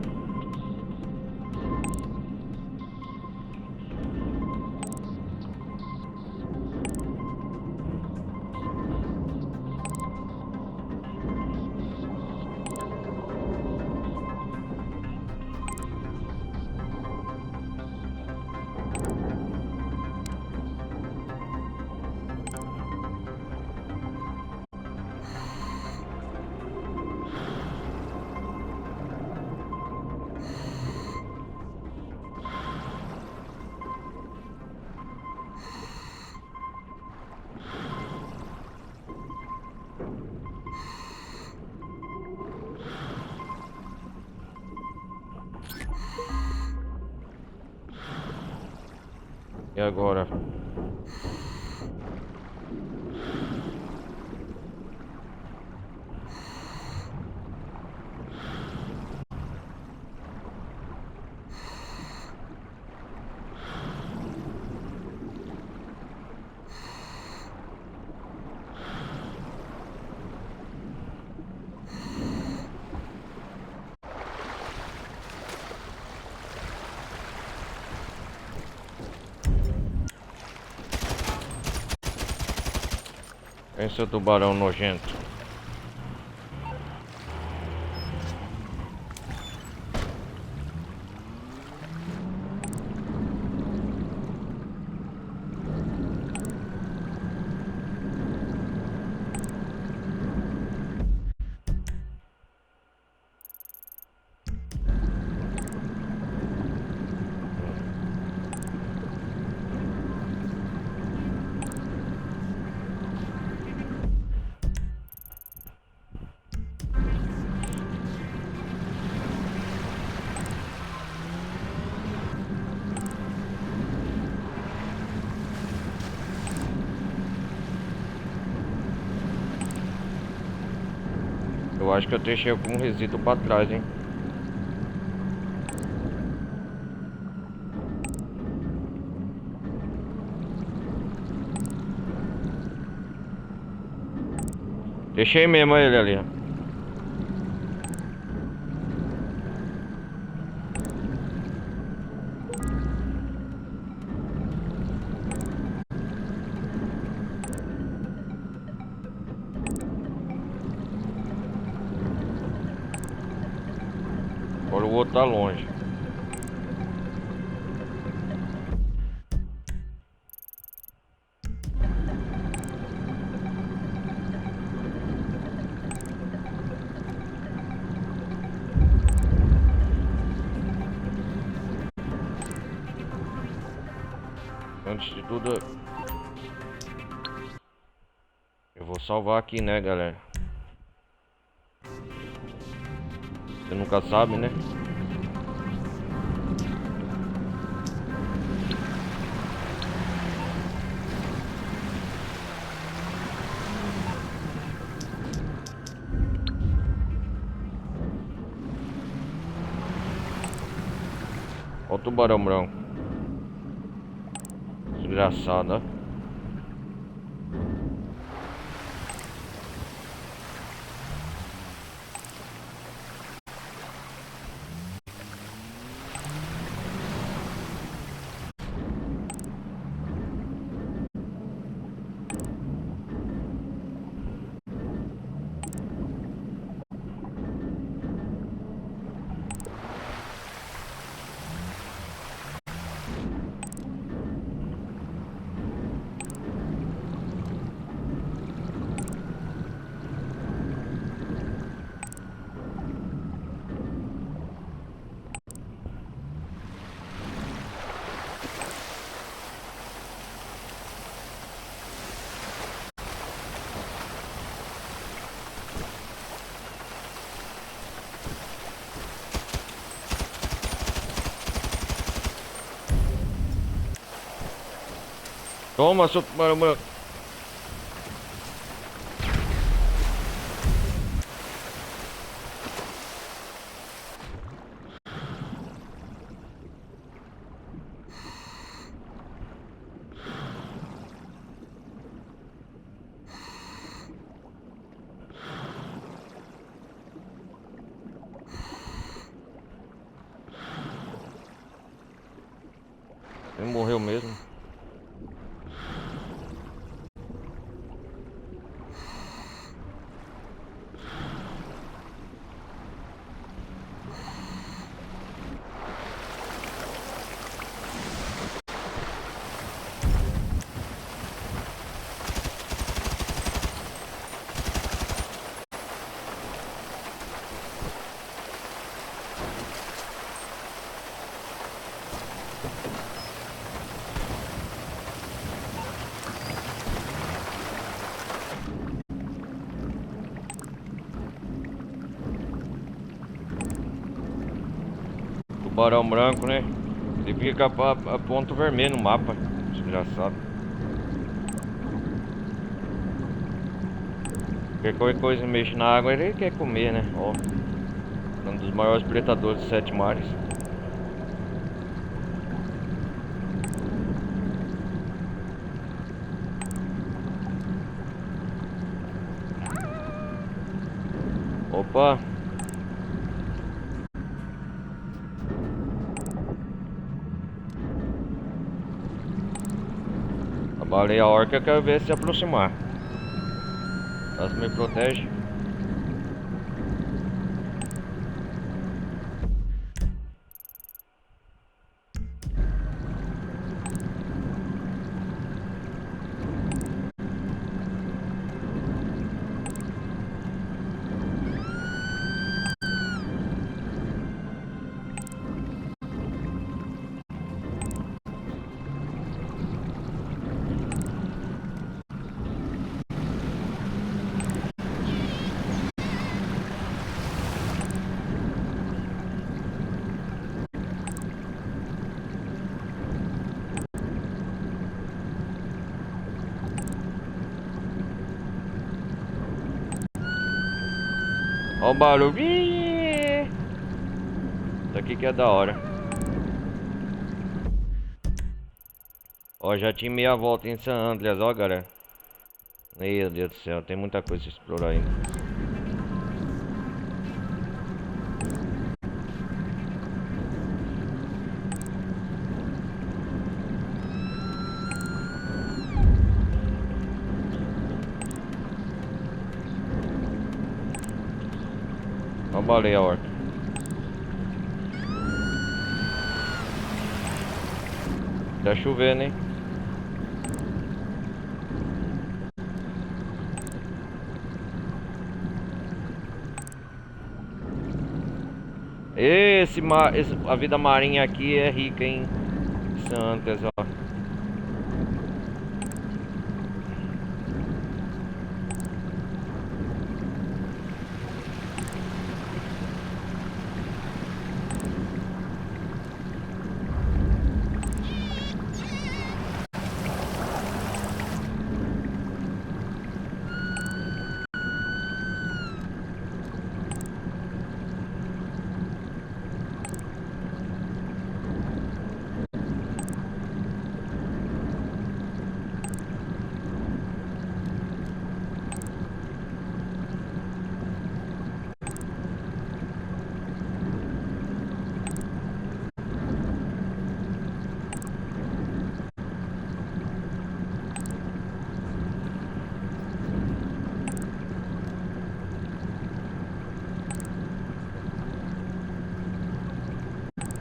E agora? Vem, seu tubarão nojento. Eu acho que eu deixei algum resíduo pra trás, hein? Deixei mesmo ele ali, ó. Agora o outro tá longe. Antes de tudo, eu vou salvar aqui, né, galera? Você nunca sabe, né? Olha o tubarão branco. Desgraçado, ó. Toma, seu tubarão branco. Ele morreu mesmo. Tubarão branco, né? Ele fica a ponto vermelho no mapa. Desgraçado. Qualquer coisa mexe na água, ele quer comer, né? Ó, um dos maiores predadores dos 7 mares. Opa! A baleia orca eu quero ver se aproximar. Elas me protegem. Ó o barulho. Isso aqui que é da hora. Ó, já tinha meia volta em San Andreas, ó, galera. Meu Deus do céu, tem muita coisa a explorar ainda. Ó a baleia, orca. Tá chovendo, hein? A vida marinha aqui é rica, hein? Santas, ó.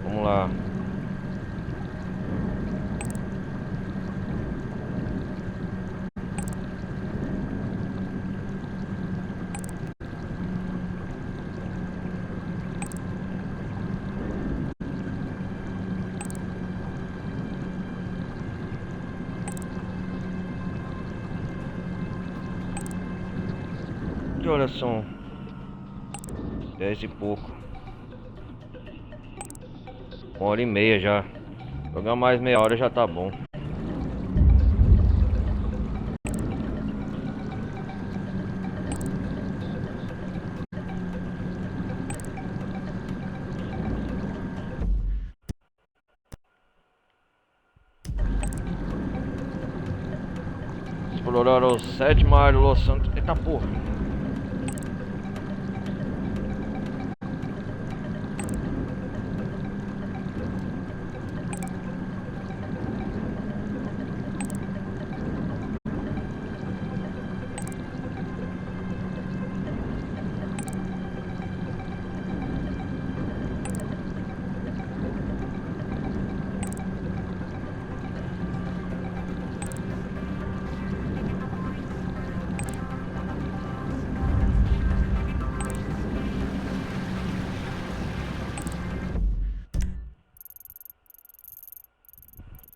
Vamos lá. Que horas são? 10 e pouco. 1h30 já. Jogar mais meia hora já tá bom. Explorar os 7 mares de Los Santos. Eita porra.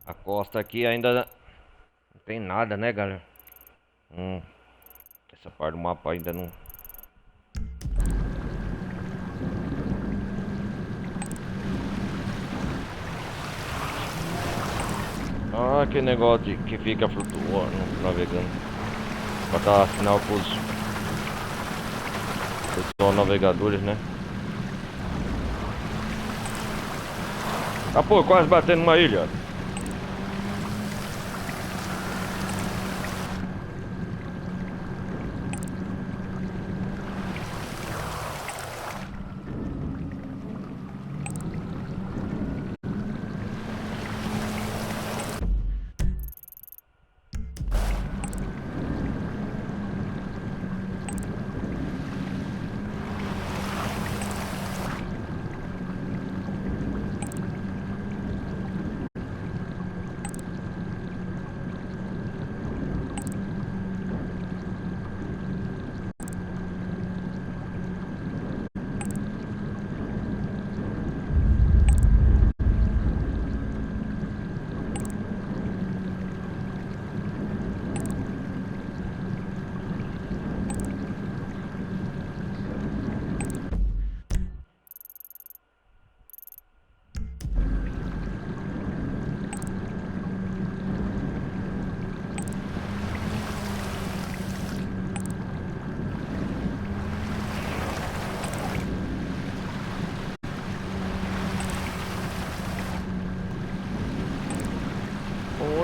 A costa aqui ainda não tem nada, né, galera? Essa parte do mapa ainda não. Ah, que negócio que fica flutuando, navegando. Pra dar sinal pros navegadores, né? Ah, pô, quase batendo numa ilha.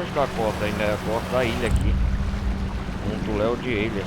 longe da costa, ainda é a costa da ilha aqui. Um tuléu de ilhas.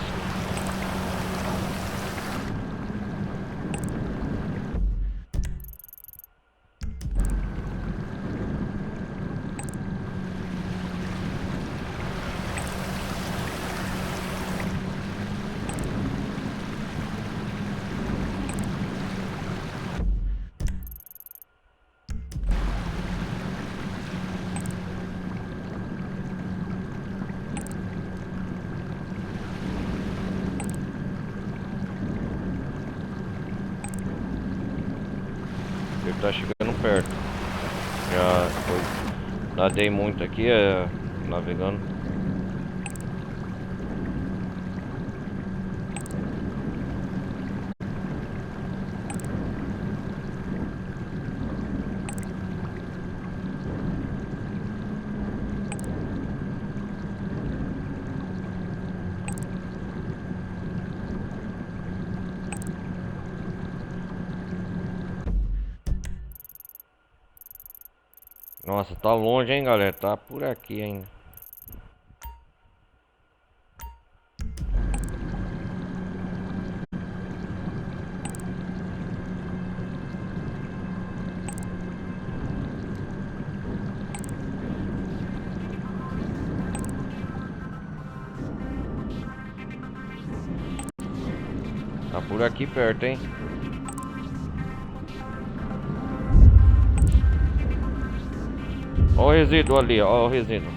Ele tá chegando perto. Já foi, nadei muito aqui, navegando. Nossa, tá longe, hein, galera? Tá por aqui ainda. Tá por aqui perto, hein? Olha o resíduo ali, ó, o resíduo.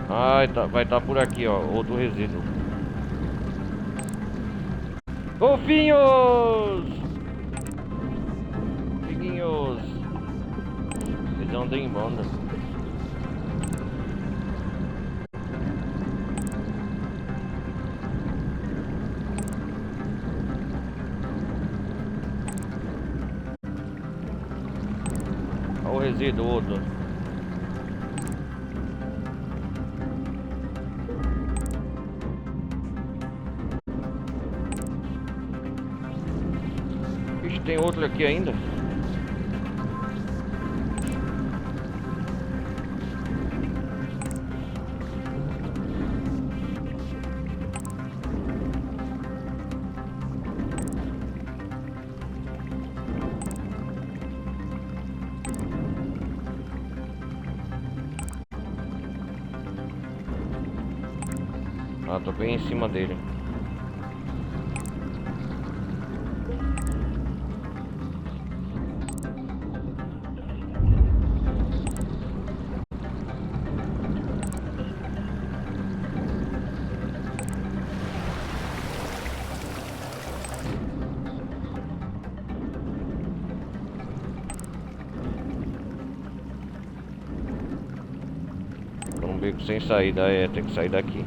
Ai, vai estar por aqui, ó, outro resíduo. Golfinhos! Piguinhos! Eles andam em banda. Olha o resíduo, outro. Tem outro aqui ainda. Ah, tô bem em cima dele. Um beco sem saída, tem que sair daqui.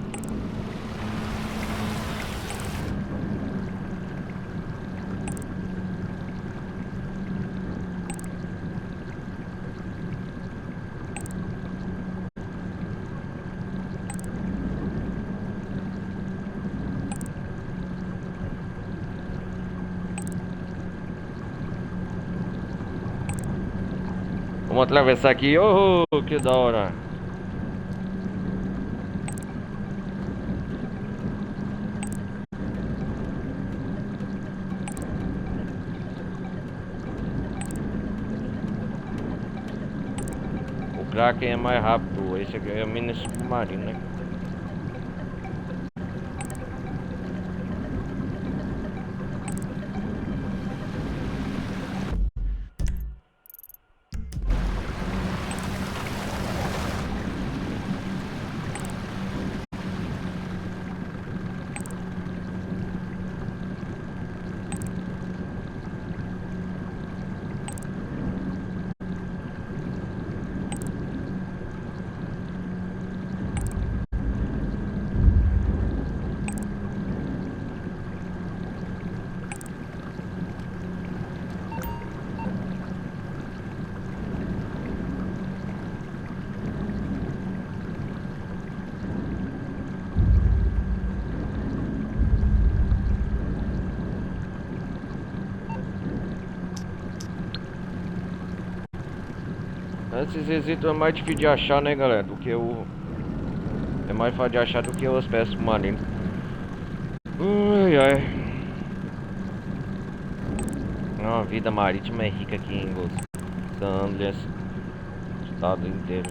Vamos atravessar aqui. Oh, que da hora. O Kraken é mais rápido. Esse aqui é a mini submarino, né? Esses resitos é mais difícil de achar, né, galera? Do que o... É mais fácil de achar do que as peças submarinas. Ai, ai. Não, a vida marítima é rica aqui em Los Angeles. Estado inteiro.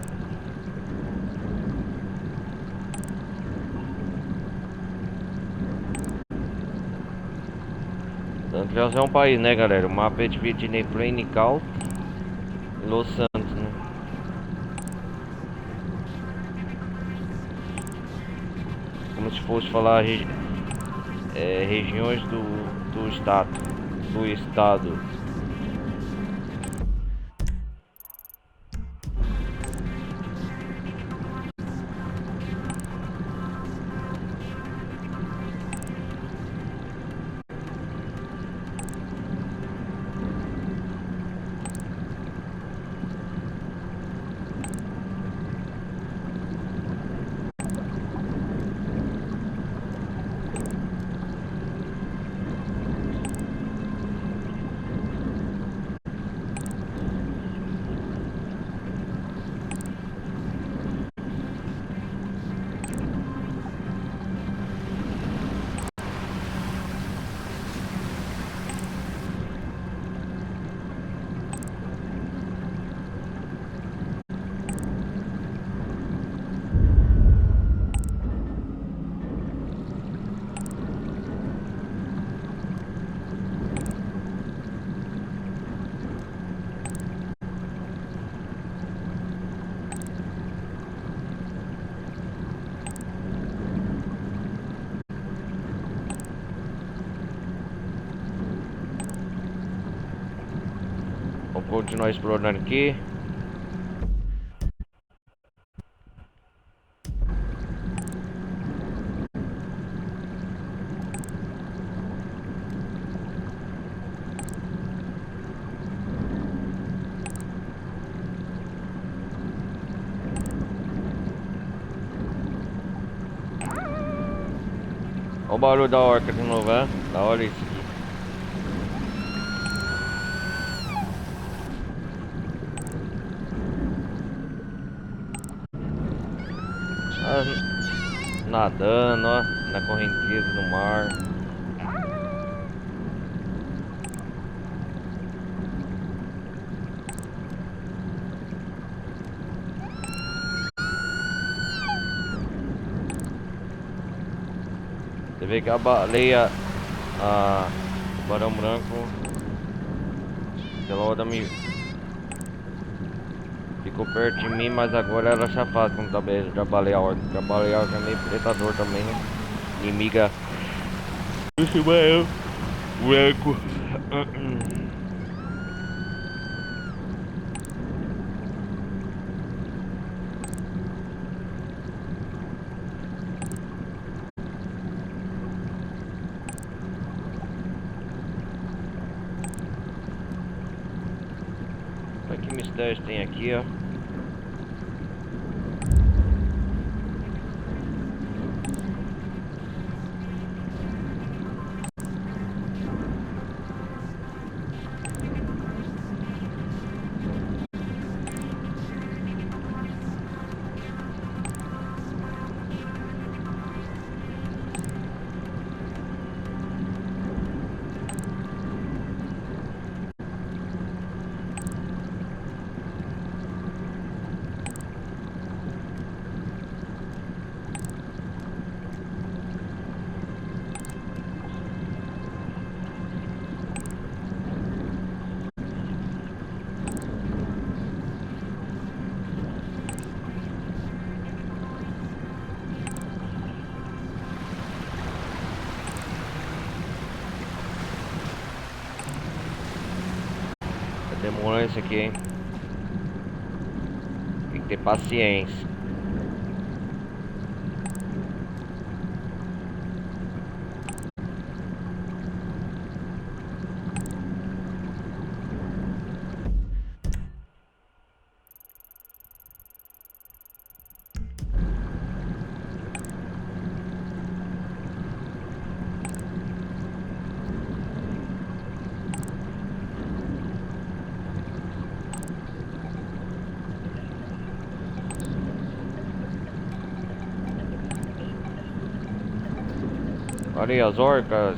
Los Angeles é um país, né, galera? O mapa é dividido em Plenical e Los Santos, né? Como se fosse falar regiões do estado. Vamos continuar explorando aqui. Olha o barulho da orca de novo, né? Da hora isso aqui. Nadando, ó, na correnteza do mar. Você vê que a baleia, o barão branco, aquela hora ficou perto de mim, mas agora ela se afasta quando da baleia orca. Porque a baleia orca é meio predador também, né? Inimiga. Esse barão branco. Olha que mistérios tem aqui, ó. Demorou isso aqui, hein? Tem que ter paciência. Olha aí as orcas.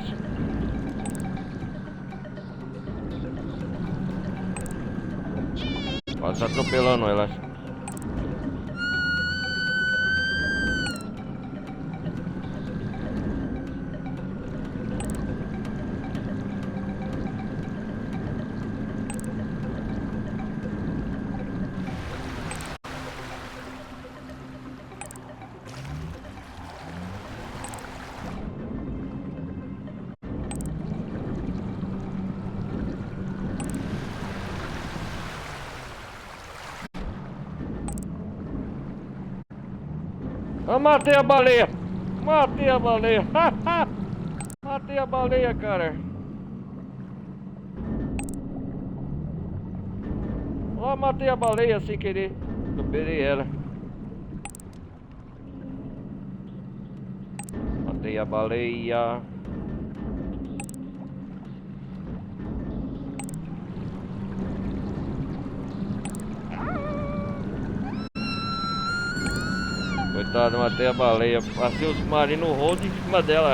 Quase atropelando elas. Eu matei a baleia! Matei a baleia! Matei a baleia, cara! Ó, matei a baleia sem querer. Atropelei ela. Matei a baleia. Coitado, matei a baleia. Passei o submarino rodo em cima dela.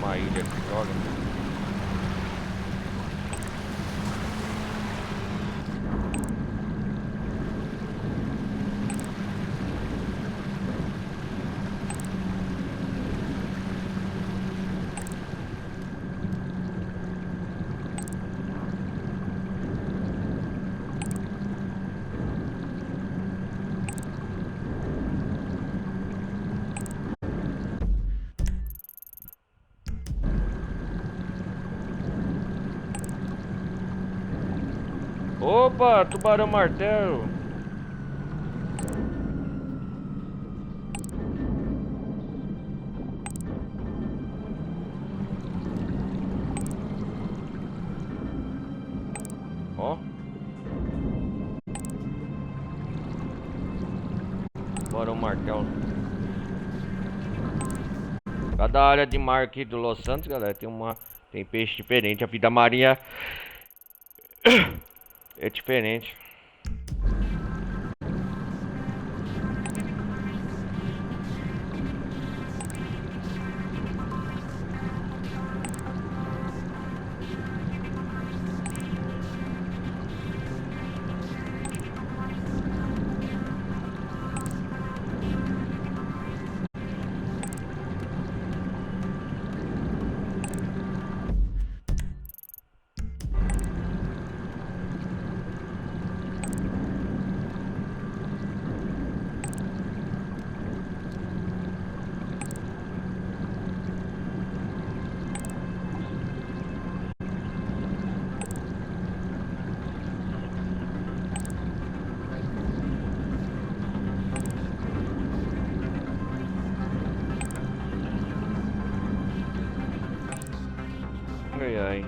Uma ilha que joga. Opa, tubarão martelo. Ó. Tubarão martelo. Cada área de mar aqui do Los Santos, galera, tem peixe diferente. A vida marinha é diferente. Ai, ai.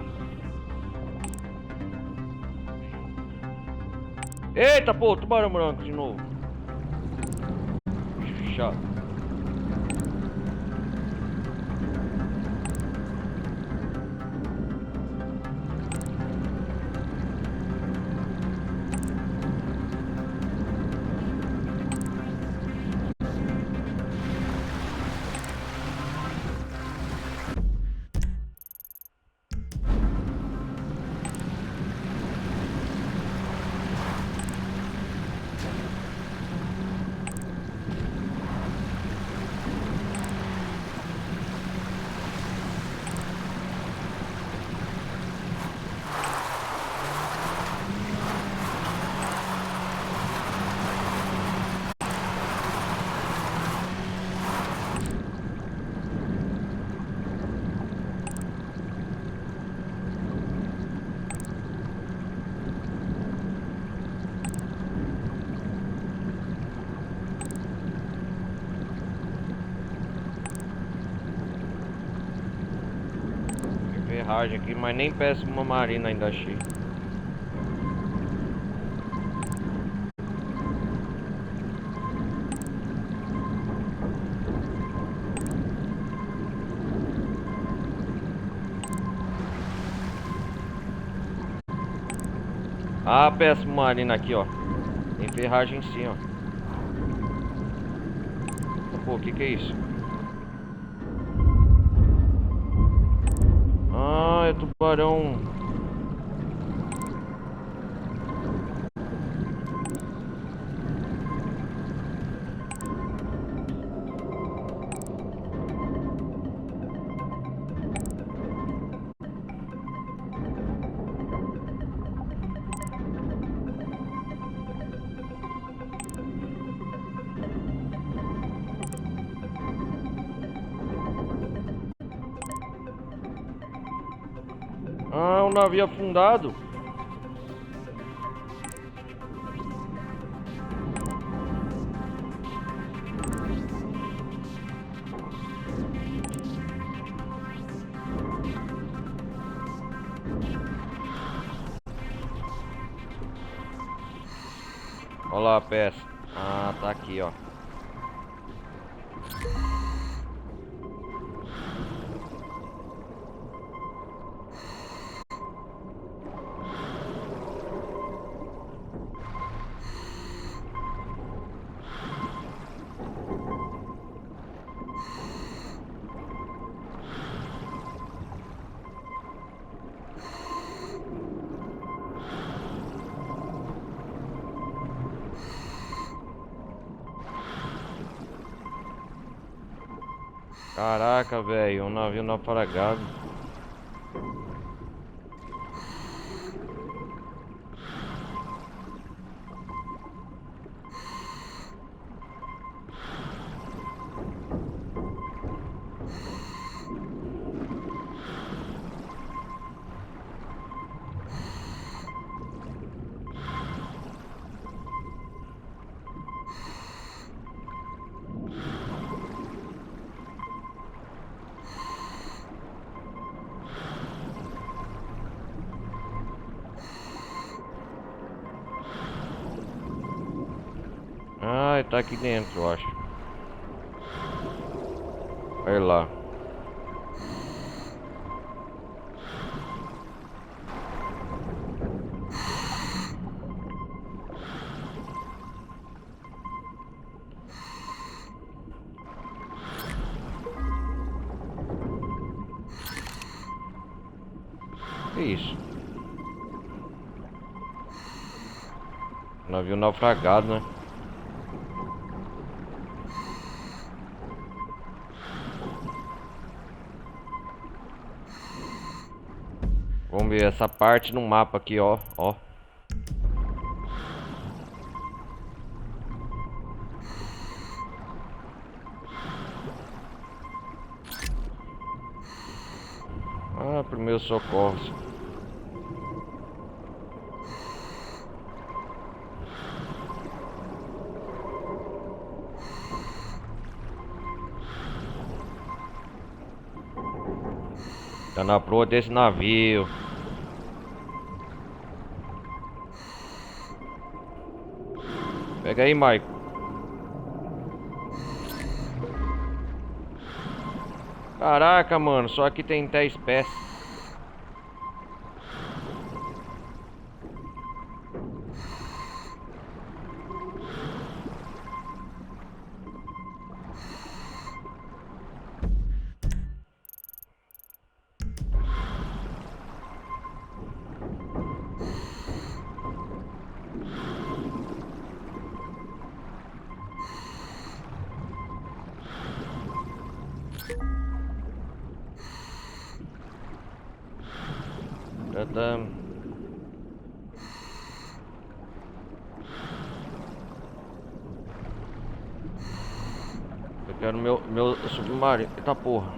Eita, pô, tubarão branco de novo. Bicho chato. ferragem aqui, mas nem peço uma marina ainda achei. Ah, peço marina aqui, ó. Tem ferragem sim, ó. Pô, o que é isso? Ah, é tubarão. Ah, um navio afundado. Olha lá a peça. Ah, tá aqui, ó. Caraca, velho, um navio naufragado. Ah, tá aqui dentro, eu acho. Olha lá. Que isso? Navio naufragado, né? Vamos ver essa parte no mapa aqui, ó, ó. Ah, primeiros socorros. Tá na proa desse navio. Pega aí, Mike. Caraca, mano, só aqui tem 10 peças. Já tá. Eu quero meu submarino. Eita porra.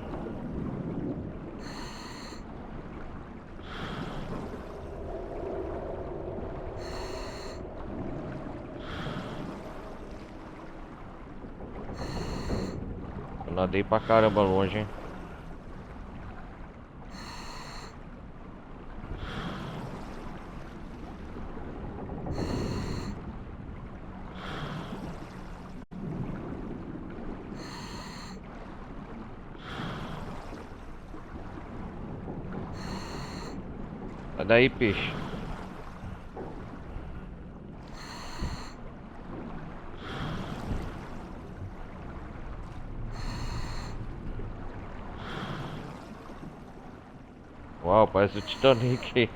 Eu nadei pra caramba longe, hein. Sai daí, peixe. Uau, parece o Titanic.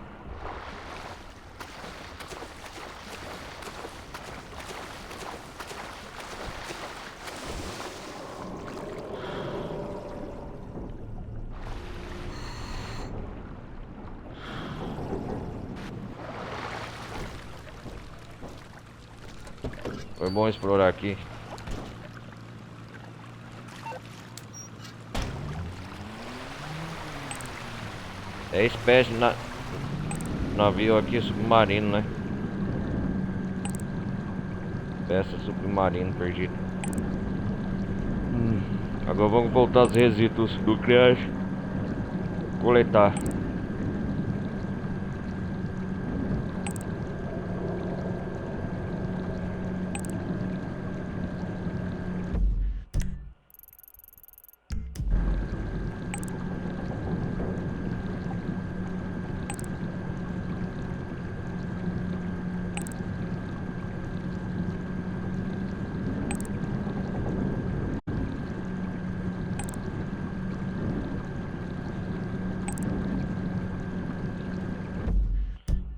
Foi bom explorar aqui. É espécie de navio aqui submarino, né? Peça submarino perdido. Agora vamos voltar aos resíduos nucleares. Coletar.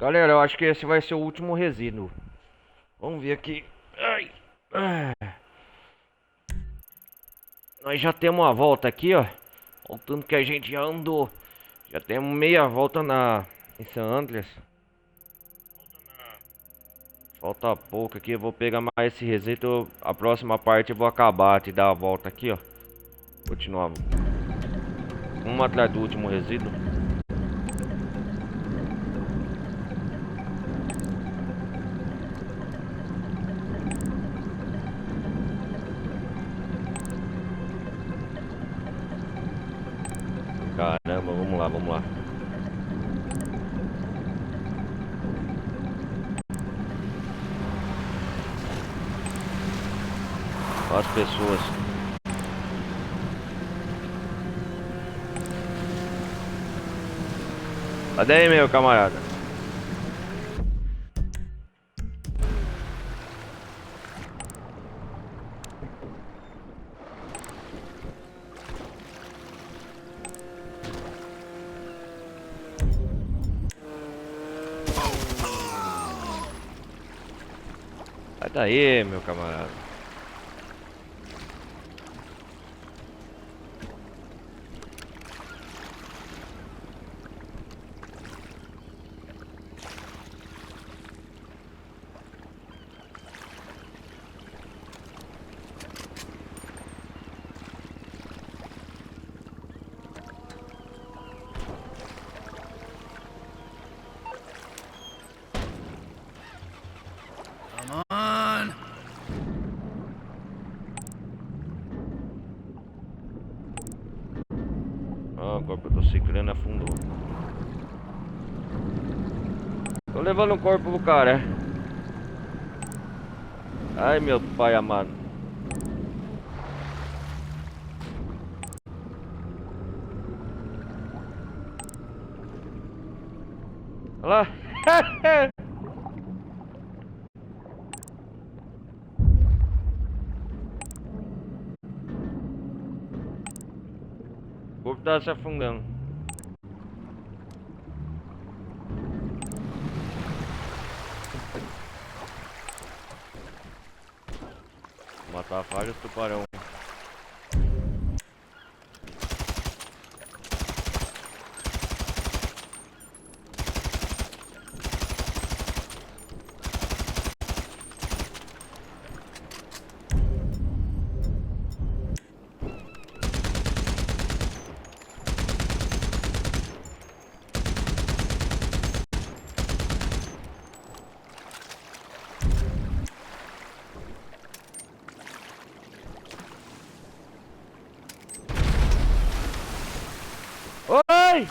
Galera, eu acho que esse vai ser o último resíduo. Vamos ver aqui. Ai. Nós já temos uma volta aqui, ó. Olha o tanto que a gente já andou. Já temos meia volta em San Andreas. Falta pouco aqui. Eu vou pegar mais esse resíduo. A próxima parte eu vou acabar de dar a volta aqui, ó. Continuar. Um atrás do último resíduo. Caramba, vamos lá, vamos lá. Olha as pessoas. Cadê aí, meu camarada? Sai daí, meu camarada. Come on. Ah, o corpo do ciclano afundou. Tô levando o corpo pro cara, é? Ai, meu pai amado. Olha lá. O corpo tá se afundando. Matar vários tubarão. Oi!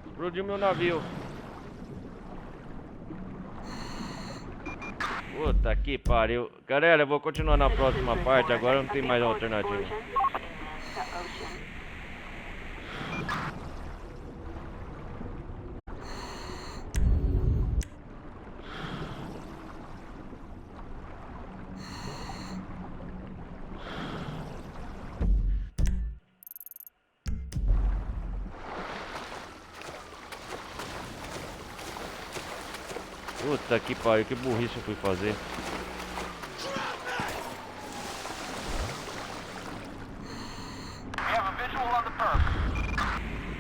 Explodiu meu navio. Puta que pariu. Galera, eu vou continuar na próxima parte. Agora não tem mais alternativa. Puta que pariu, que burrice eu fui fazer.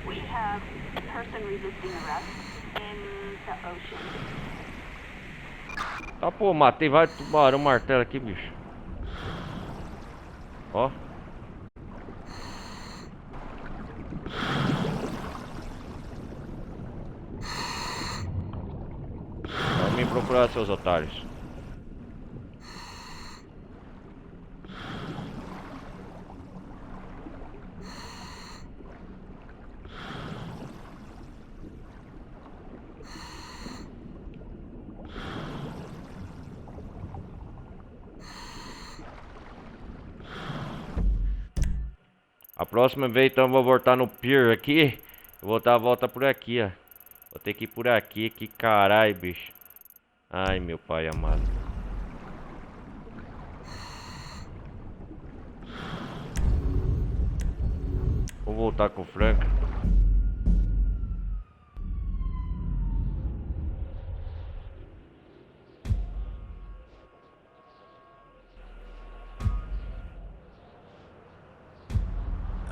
We have a person resisting arrest in the ocean. Ah, pô, matei vários tubarão martelo aqui, bicho. Ó. Vai me procurar, seus otários. A próxima vez então eu vou voltar no pier aqui. Eu vou dar a volta por aqui, ó. Vou ter que ir por aqui, que caralho, bicho. Ai, meu pai amado. Vou voltar com o Franca.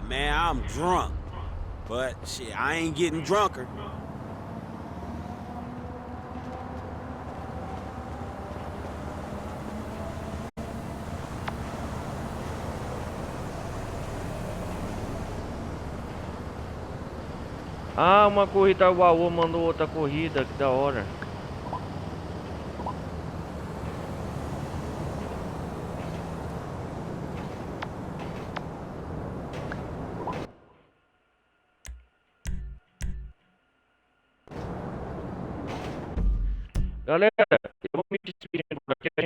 Man, I'm drunk. But shit, I ain't getting drunker. Ah, uma corrida, o AU mandou outra corrida, que da hora. Galera, eu vou me despedindo por aqui. A